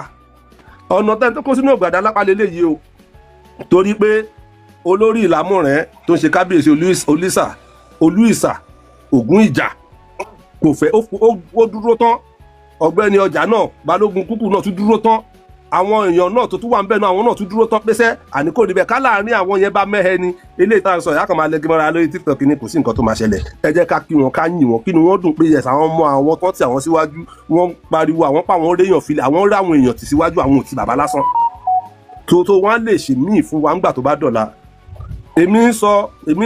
ọ̀nà tẹ́ni tó kó sínú ọ̀dà lápá lélẹ́yìí o torí pé olórí ìlàmọ̀rẹ́ tó ń ṣe kábíyèsí olú ìsà ògún ìjà kò fẹ́ ó dúró tán ọ̀gbẹ́ni ọjà náà balógun kúkú náà tún dúró tán àwọn èèyàn náà tó tún wà ń bẹ̀ náà àwọn náà tún dúró tán pẹ́sẹ́ àníkò níbẹ̀ ká láàrin àwọn yẹn bá mẹ́hẹ́ ni eléyìí tá à ń sọ ìyá kan máa lẹ́gbẹ́ mọ́ra lórí TikTok ni kò sí nǹkan tó máa ṣẹlẹ̀ ẹ jẹ́ ká kí wọn ká yìn wọn kí ni wọ́n dùn pé yẹs àwọn ọmọ àwọn tó ti àwọn síwájú wọ́n pariwo àwọn pa àwọn réèyàn filẹ̀ àwọn rí àwọn èèyàn tì síwájú àwọn ò ti bàbá lásán tó wọ́n lè ṣe míì fún wa ńgbà tó bá dọ̀la èmi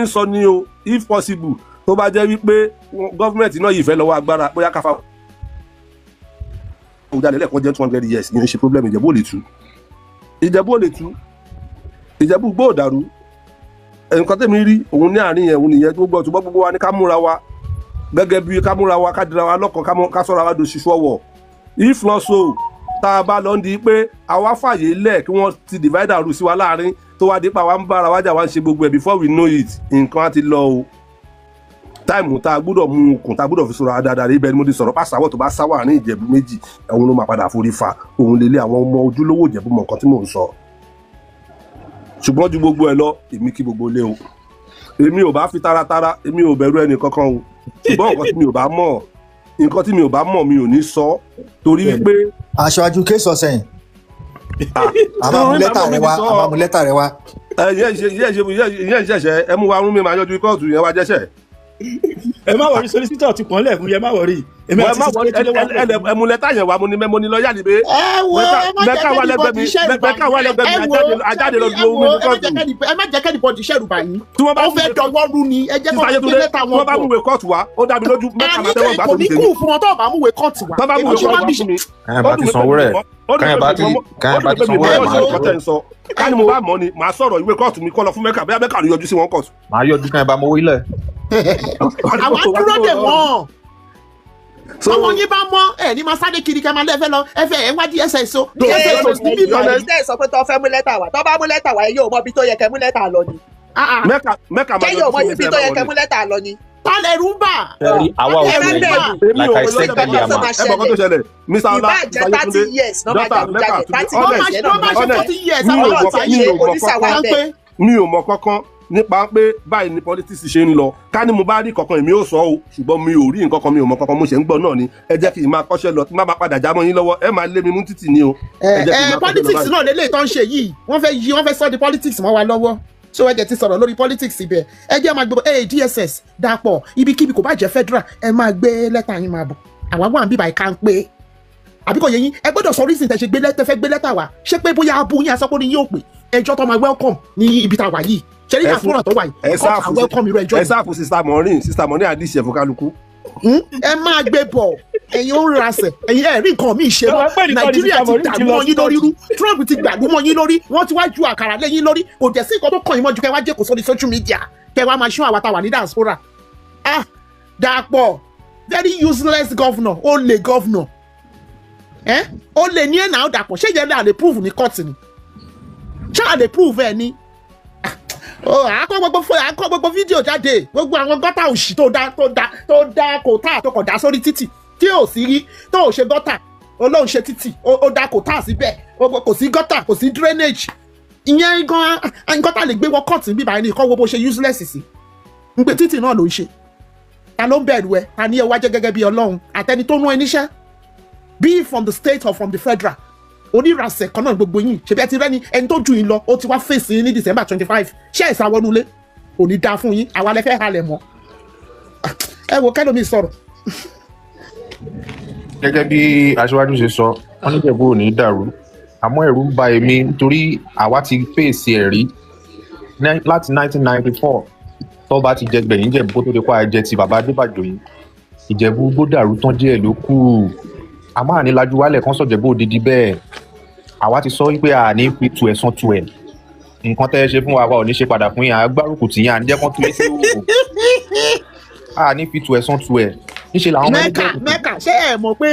ń sọ ní o if possible tó bá jẹ́ wípé gọ́fìmẹ̀ntì náà yìí fẹ́ lọ́wọ́ agbára bóyá káfa Awùjalẹ̀ lẹ́ẹ̀kan jẹ́ 200 years ìyẹn ṣe problem Ìjẹ̀bú ò lè tú Ìjẹ̀bú gbóòdàrú nǹkan tẹ̀mí rí òun ní àárín yẹn òun nìyẹn gbogbo wa ní ká múra wa gẹ́gẹ́ bí ká múra wa ká dira wa lọ́kàn ká sọ̀rọ̀ wa dòṣìṣú ọwọ́ if not so tá a bá lọ ń di pé àwa fàyè lẹ̀ kí wọ́n ti divide and rule sí wa láàrin tó wá dípa wa ń bára wájà wa ń ṣe gbogbo ẹ̀ before we know it nǹkan á ti lọ o táìmù tá a gbúdọ̀ mú okùn tá a gbúdọ̀ fi sọ̀rọ̀ dáadáa ibẹ̀ ni mo ti sọ̀rọ̀ pàṣàwọ̀ tó bá sáwà ní Ìjẹ̀bú méjì òun ló máa padà forí fa òun lélẹ̀ àwọn ọmọ ojúlówó Ìjẹ̀bú mọ̀ nǹkan tí mò ń sọ ṣùgbọ́n ju gbogbo ẹ̀ lọ èmi kí gbogbo lé o èmi ò bá fi taratara èmi ò bẹ̀rù ẹnì kankan o ṣùgbọ́n nǹkan tí mi ò bá mọ̀ mi ò ní sọ torí wípé. aṣáájú kéésì ọ̀sẹ̀ yìí àmàmú lẹ́tà rẹ wá. ìyẹn ìṣẹ̀ṣẹ̀ ẹ mú wa rún mi máa yọjú kóòtù yẹn wá jẹ́ṣẹ̀. ẹ má wọrí solicitor ti pọ́n lẹ́ẹ̀kún yẹn má wọrí. ẹmu lẹ́tà yẹn wà mo ní lọ́ọ̀yà níbẹ̀. ẹ wo ẹ má jẹ́ kẹ́nìbọ̀dì ṣẹ́rù ẹ má jẹ́ kẹ́nìbọ̀dì ṣẹ́rù báyìí. ó fẹ́ dọwọ́ rú ni ẹ jẹ́ kó fi lẹ́tà wọn. tí wọ́n bá múwèé kóòtù wa ó dá mi lójú mẹ́ta máa tẹ́wọ́ gbà tó mi tèmi. kò ní kú fún wọn tó bá múwèé kóòtù wa. bá múwèé kóòtù fún mi. káyọ̀ bá ti sanwó rẹ̀ káyọ̀ bá ti sanwó rẹ̀ máa sọ. ká ní mo bá mọ̀ ni màá sọ̀rọ̀ ìwé kóòtù mi kọ́ lọ fún mẹ́kà bẹ́ẹ̀ mẹ́kà ló yọjú sí wọn kóòtù. máa yọjú káyọ̀ bá mọ ilẹ̀. àwọn dúró dè wọ́n ọmọ yín bá mọ ẹ ní máa sáré kiri kẹ máa lẹfẹ lọ ẹfẹ ẹ wá DSS o DSS o sí bíbá yìí. ẹ sọ pé tó fẹ́ mú lẹ́tà wá tó bá mú lẹ́tà wá yóò mọ ibi tó yẹ kẹ́ mú lẹ́tà lọ ni. mẹ́kà máa yóò mọ ibi tó yẹ kẹ́ mú lẹ́tà lọ ni. tálẹ̀ rúbà. àwa ò fẹ́ like I said earlier ma. ẹ bọ̀ kó tó ṣẹlẹ̀ Mr. Ọlá ìbàjẹ́ 30 years náà máa jà jáde 30 years náà máa ṣe 40 years àwọn ọ̀tá yìí oníṣàwọ̀ bẹ́ẹ̀. mi ò mọ kankan nípa pé báyìí ni politics ṣe ń lọ ká ní mo bá rí kankan èmi ò sọ o ṣùgbọ́n mi ò rí nǹkan kan mi ò mọ kankan mo ṣe ń gbọ́ náà ni ẹ jẹ́ kí n máa kọ́ṣẹ́ lọ tí má bá padà já mọ́ yín lọ́wọ́ ẹ máa lé mi mú títì ni o. politics náà lélẹ̀ tó ń ṣe yìí wọ́n fẹ́ sọ di politics mọ́ wa lọ́wọ́ ṣé ẹ jẹ́ ti sọ̀rọ̀ lórí politics ibẹ̀ ẹ jẹ́ máa gbé DSS dàpọ̀ ibikíbi kò bá jẹ́ federal ẹ máa gbé lẹ́tà yín máa bọ̀ àwa wà ń bíbá ìka ń pé àbí kò yẹ yín ẹ gbọ́dọ̀ sọ reason tẹ́ ṣe fẹ́ gbé lẹ́tà wá ṣé pé bóyá abu yín asọ́pọ̀ ni yóò pè ẹjọ́ tó máa welcome ní ibi tá a wà yìí ṣe ní àfúrà tó wà yìí kọ́ welcome irú ẹjọ́ yìí. ẹ sáàfù sista Maureen àdìsí ẹ̀fọ́ kálukú. ẹ máa gbé bọ̀ ẹ̀yin ó ń rasẹ̀ ẹ̀yin ẹ̀ rí nǹkan míì ṣe mọ́ Nàìjíríà ti dàrú mọ́ yín lórí rú Trump ti gbàgbó mọ́ yín lórí wọ́n ti wá ju àkàrà lé yín lórí kò jẹ́ sí nǹkan tó kàn yín mọ́ ju kẹ́ wá jẹ́kọ̀ọ́ sórí social media kẹ́ wá máa ṣún àwa tá wà ní diaspora. Dàpọ̀ very useless governor ó lè governor ó lè ní ẹ̀ náà Dàpọ̀ ṣé yẹn lè àlè prove ní court ni ṣé àlè prove ẹ̀ ni àkọ́ gbogbo fídíò jáde gbogbo àwọn gọ́tà òṣì tó dá kòtà tó kọ̀ dá sórí títì tí ò sí rí tó ò ṣe gọ́tà olóhùn ṣe títì ó dá kòtà síbẹ̀ kò sí gọ́tà kò sí drainage ìyẹn gan gọ́tà lè gbé wọ kọ́ọ̀tì bíbá ẹni kọ́ wo bó ṣe useless sí ń pè títì náà ló ń ṣe ta ló ń bẹ̀rù ẹ ta ní ẹ wá jẹ́ gẹ́gẹ́ bí Ọlọ́run àtẹni tó rán ẹ níṣẹ́ be from the state or from the federal onírasẹ̀ kan náà gbogbo yín ṣebí ẹ ti rẹ́ni ẹni tó ju yín lọ ó ti wá fèsì yín ní December 25 ṣé ẹ̀ sáwọ́nulé ò ní dáa fún yín àwa lẹ fẹ́ halẹ̀ mọ́ ẹ wo kẹ́lómi sọ̀rọ̀. gẹ́gẹ́ bí aṣíwájú ṣe sọ wọ́n ní Ìjẹ̀bú ò ní dàrú àmọ́ ẹ̀rù ń ba èmi nítorí àwa ti fèsì ẹ̀ rí láti 1994 tó bá ti jẹ gbẹ̀yìn Ìjẹ̀bú kó tó di pa ẹ̀jẹ̀ ti bàbá Adébàjò yìí Ìjẹ̀bú gbódàrú tán díẹ̀ ló kù àmọ́ àní lajú wálẹ̀ kan sọ̀jẹ̀bú òdìdí bẹ́ẹ̀ àwa ti sọ wípé àní fi tu ẹ̀sán tu ẹ̀ nǹkan tẹ́ ẹ ṣe fún wa ò ní ṣe padà fún yín àgbárùkù tì yín àníjẹ́ kan tu yín sí òwò àní fi tu ẹ̀sán tu ẹ̀ níṣẹ́ làwọn ọmọ ẹgbẹ́ mẹ́kà ṣé ẹ mọ̀ pé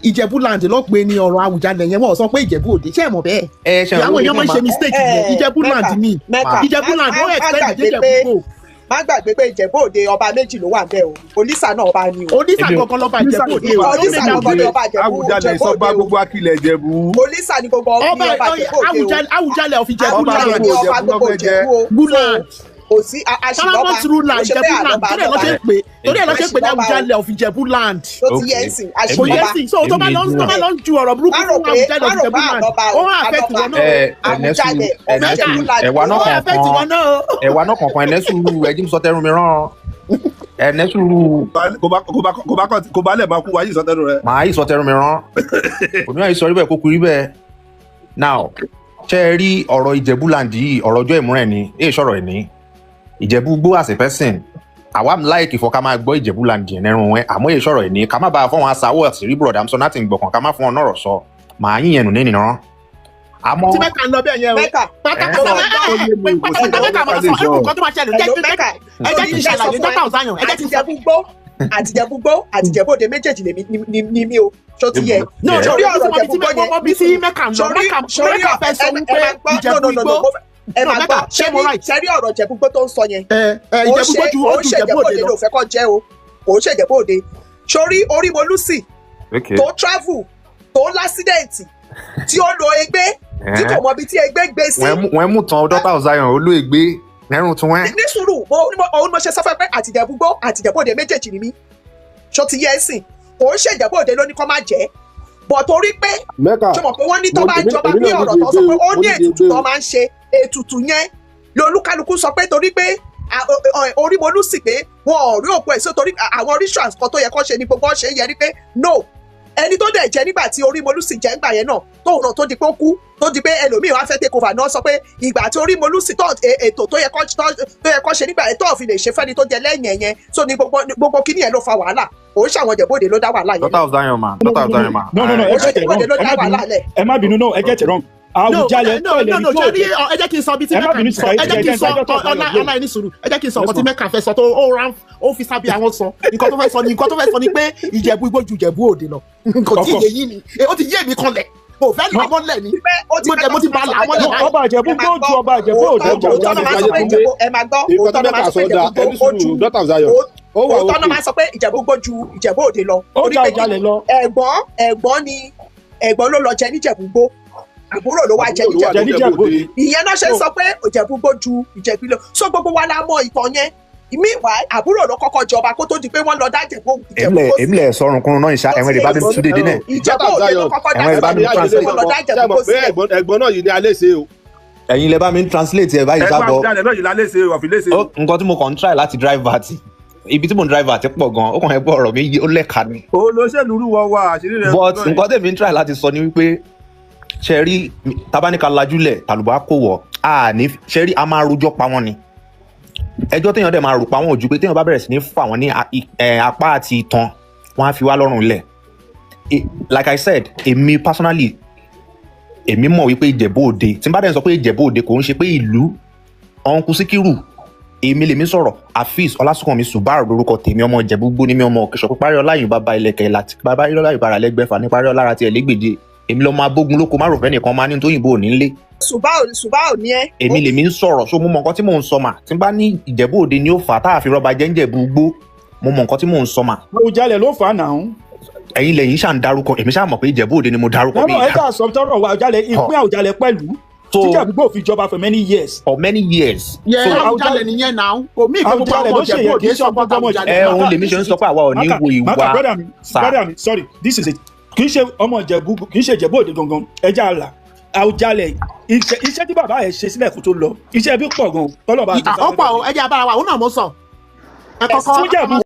Ìjẹ̀bú land ló pe ní ọ̀rọ̀ Awùjalè yẹn wọ́n sọ pé Ìjẹ̀bú Òde ṣé ẹ mọ̀ bẹ́ẹ̀ àwọn èèyàn máa ń ṣe mistake yẹn Ìjẹ̀bú land ni Ìjẹ̀bú land ó expect Ìjẹ̀bú kò má gbàgbé pé Ìjẹ̀bú Òde ọba méjì ló wà ń bẹ o Olísà náà ọba ni o. Olísà kankan lọ́ba Ìjẹ̀bú Òde o. Olísà kankan ní ọba Ìjẹ̀bú Òde o. Awùjalè ìsọba gbogbo akilẹ̀ Ìjẹ̀bú. Olísà ní gbogbo ọba Ìjẹ̀bú Òde o. Awùjalè of Ìjẹ̀bú ọba land ní ọba gbogbo Ìjẹ̀bú o. Buland kò sí aṣìlọ́ba Ìjẹ̀bú land torí ẹ̀ lọ́ ṣe pé ní Awùjalè of Ìjẹ̀bú land. tó ti yẹ ẹ̀sìn kò aṣìlọ́ba. yẹ sí so tó bá lọ ń ju ọ̀rọ̀ burúkú fún Awùjalè of Ìjẹ̀bú land ó wà affect wọn náà. Awùjalè ẹ̀wà náà kankan ẹ̀nẹ́sùrù ẹ̀jí sọtẹ́rù mìíràn ẹ̀nẹ́sùrù. kò bá lẹ̀ máa kú wáyé ìsọtẹ́rù rẹ. màá yí sọtẹ́rù mìíràn òmíràn yìí sọ rí bẹ́ẹ̀ kó kú rí bẹ́ẹ̀. now ṣe é rí ọ̀rọ̀ Ìjẹ̀bú land yìí ọ̀rọ̀ ọjọ́ ìmúrẹ̀ ni èyí sọ̀rọ̀ ẹ̀ ní Ìjẹ̀bú gbó as a person àwa láìkì fọ ká máa gbọ́ Ìjẹ̀bú land yẹn nẹ́rùn wọn àmọ́ èyí sọ̀rọ̀ ẹ̀ ní ká má bàa fọ́n wọn aṣáwọ̀ àti rí bùrọ̀dà sọ láti gbọ̀kàn ká má fún ọ náà rọ̀ sọ màá yín yẹn nù ní ìran. tí mẹ́ka ń lọ bẹ́ẹ̀ yẹn o àtìjẹ́bóde méjèèjì ni mí o ṣó ti yẹ. sórí ọ̀rọ̀ jẹ̀búgbó yẹn sórí ẹ máa gbọ́ sẹ́rí ọ̀rọ̀ jẹ̀búgbó tó ń sọ yẹn ó ṣe jẹ̀bóde ló fẹ́ kọ́ jẹ́ o ó ṣe jẹ̀bóde sórí Orímolúsì tó travel tó lásídẹ̀ǹtì tí ó lo egbé tí kò mọ ibi tí egbé gbé sí. wọ́n mú tán dọ́tà ọ̀záyàn olú egbé nẹ́rùn tún wẹ́. ní sùúrù òun mo ṣe sọ fẹ́ pé àtìjẹ́búgbó àtìjẹ́bóde méjèèjì ni mí ṣó ti yẹ ẹ́ sìn òun ṣèjẹ́bóde ló ní kọ́ máa jẹ́ bọ̀ torí pé ṣe mọ̀ pé wọ́n ní tó bá jọba ní ọ̀rọ̀ tó sọ pé ó ní ètùtù tó máa ń ṣe ètùtù yẹn lolúkálukú sọ pé torí pé Orímolúsì pé wọn ò rí òkú ẹ̀ sí torí àwọn rituals kan tó yẹ kó ṣe ni gbogbo ṣe yẹ rí pé no ẹni tó dẹ̀ jẹ́ nígbà tí Orímolúsì jẹ́ ńgbà yẹn náà tóun náà tó di pé ó kú tó di pé ẹlòmíì wá fẹ́ take over náà sọ pé ìgbà tí Orímolúsì tó ètò tó yẹ kó ṣe nígbà yẹn tó fi lè ṣe fẹ́ni tó jẹ lẹ́yìn ẹ̀yẹn so ni gbogbo kíní yẹn ló fa wàhálà òun ṣàwọn jẹ̀bóde ló dá wàhálà yẹn. dọ́tà ọ̀záyàn mà. ẹ má bínú náà ẹ get it wrong. Awujale no ẹ jẹ́ kí n sọ bí tí mẹ́ka ẹ jẹ́ kí n sọ ọlá ẹni sùúrù ẹ jẹ́ kí n sọ ọkọ tí mẹ́ka fẹ́ sọ tó ó fi sábẹ́ àwọn sọ nǹkan tó fẹ́ sọ ni pé Ìjẹ̀bú Igbó ju Ìjẹ̀bú Òde lọ nǹkan tí yẹ yìí ni ó ti yé mi kanlẹ̀ mo fẹ́ là mọ́lẹ̀ ni mo ti bá là mọ́lẹ̀ báyìí. ọba Ìjẹ̀bú Igbó ju ọba Ìjẹ̀bú Òde jọ. ẹ máa gbọ́ òótọ́ náà máa sọ pé Ìjẹ̀bú Igbó ju Ìjẹ̀bú Òde lọ. ó jà Awujale lọ. ẹ̀gbọ́n ló lọ jẹ ní Ìjẹ̀bú Igbó àbúrò ló wá jẹ níjẹ̀bú ìyẹn náà ṣe sọ pé Ìjẹ̀bú Igbó ju Ìjẹ̀bú lọ so gbogbo wa la mọ ìtàn yẹn meanwhile àbúrò ló kọ́kọ́ jọba kó tó di pé wọ́n lọ dá Ìjẹ̀bú Igbó sí. èmi lẹ̀ sọ̀rùn kúrun náà ìṣá ẹ̀wọ̀n ìbá mi tún dédé náà. Ìjẹ̀bú Òde ló kọ́kọ́ dá Ìjẹ̀bú Igbó sílẹ̀. ẹ̀gbọ́n náà yìí ni alẹ́ ṣe o. ẹ̀yin lẹ bá mi translate ẹ̀ báyìí sábọ̀. ẹ̀gbọ́n náà yìí lálẹ́ ṣe o àfi lé ṣe o. nǹkan tí mo kàn ń try láti drive at ibi tí mo ń drive at pọ̀ gan ó kàn yẹ pé ọ̀rọ̀ mi ó lẹ́ka ni. olóṣèlú rú wọ wa àṣírí rẹ. but nǹkan tèmi ń try láti sọ ni wípé ṣẹ́rí tabaníkà lajúlẹ̀ tàlùbá kò wọ̀ ṣẹ́rí a máa rojọ́ pa wọ́n ni ẹjọ́ téèyàn dẹ̀ máa rò pa wọ́n ojú pé téèyàn bá bẹ̀rẹ̀ sí ní fà wọ́n ní apá àti ìtàn wọ́n á fi wá lọ́rùn lẹ̀ like I said èmi personally èmi mọ̀ wípé Ìjẹ̀bú Òde tí n bá dẹ̀ sọ pé Ìjẹ̀bú Òde kò ń ṣe pé ìlú ọ̀nkú Síkírù èmi lèmi sọ̀rọ̀ Afeez Ọlásùnkànmí Subaru lórúkọ tèmi ọmọ Ìjẹ̀bú Igbó ní mi ọmọ Òkèṣọ̀ píparí ọláyìn bàbá ilẹ̀kẹ̀ láti píparí ọláyìn bàrà lẹ́gbẹ̀fà ní parí ọlára tiẹ̀ lẹ́gbèje èmi lọ máa bógun lóko márùn fẹ́ nìkan máa ní tóyìnbó ò ní lé. Subaru ni ẹ. èmi lèmi ń sọ̀rọ̀ so mo mọ nǹkan tí mò ń sọ mà tí n bá ní Ìjẹ̀bú Òde ni ó fà á tá a fi rọ́bà jẹ́ ń Jẹ̀bú Igbó mo mọ nǹkan tí mò ń sọ mà. Awujale ló fà á náà. ẹ̀yin lẹ́yìn ṣà ń darúkọ èmi ṣáà mọ̀ pé Ìjẹ̀bú Òde ni mo darúkọ mi. ẹ ká sọ tọrọ Awujale ìpín Awujale pẹ̀lú tí Ìjẹ̀bú Igbó fi jọba for many years. yẹ Awujale nìyẹn náà omi Awujale ló ṣe yẹ kì í ṣe ọgbọ́n ọmọ Ìjẹ̀bú. òun lèmi ṣe ń sọ pé àwa ò ní wo ìwà brother mi sorry this is it kì í ṣe ọmọ Ìjẹ̀bú kì í ṣe Ìjẹ̀bú Òde gangan ẹja àlà Awujale iṣẹ́ tí bàbá ẹ̀ ṣe sílẹ̀ kó tó lọ iṣẹ́ bí pọ̀ gan-an tọ́lọ̀ bá. ọ̀pọ̀ ẹja abára wa òun náà mo sọ. ẹ kọ́kọ́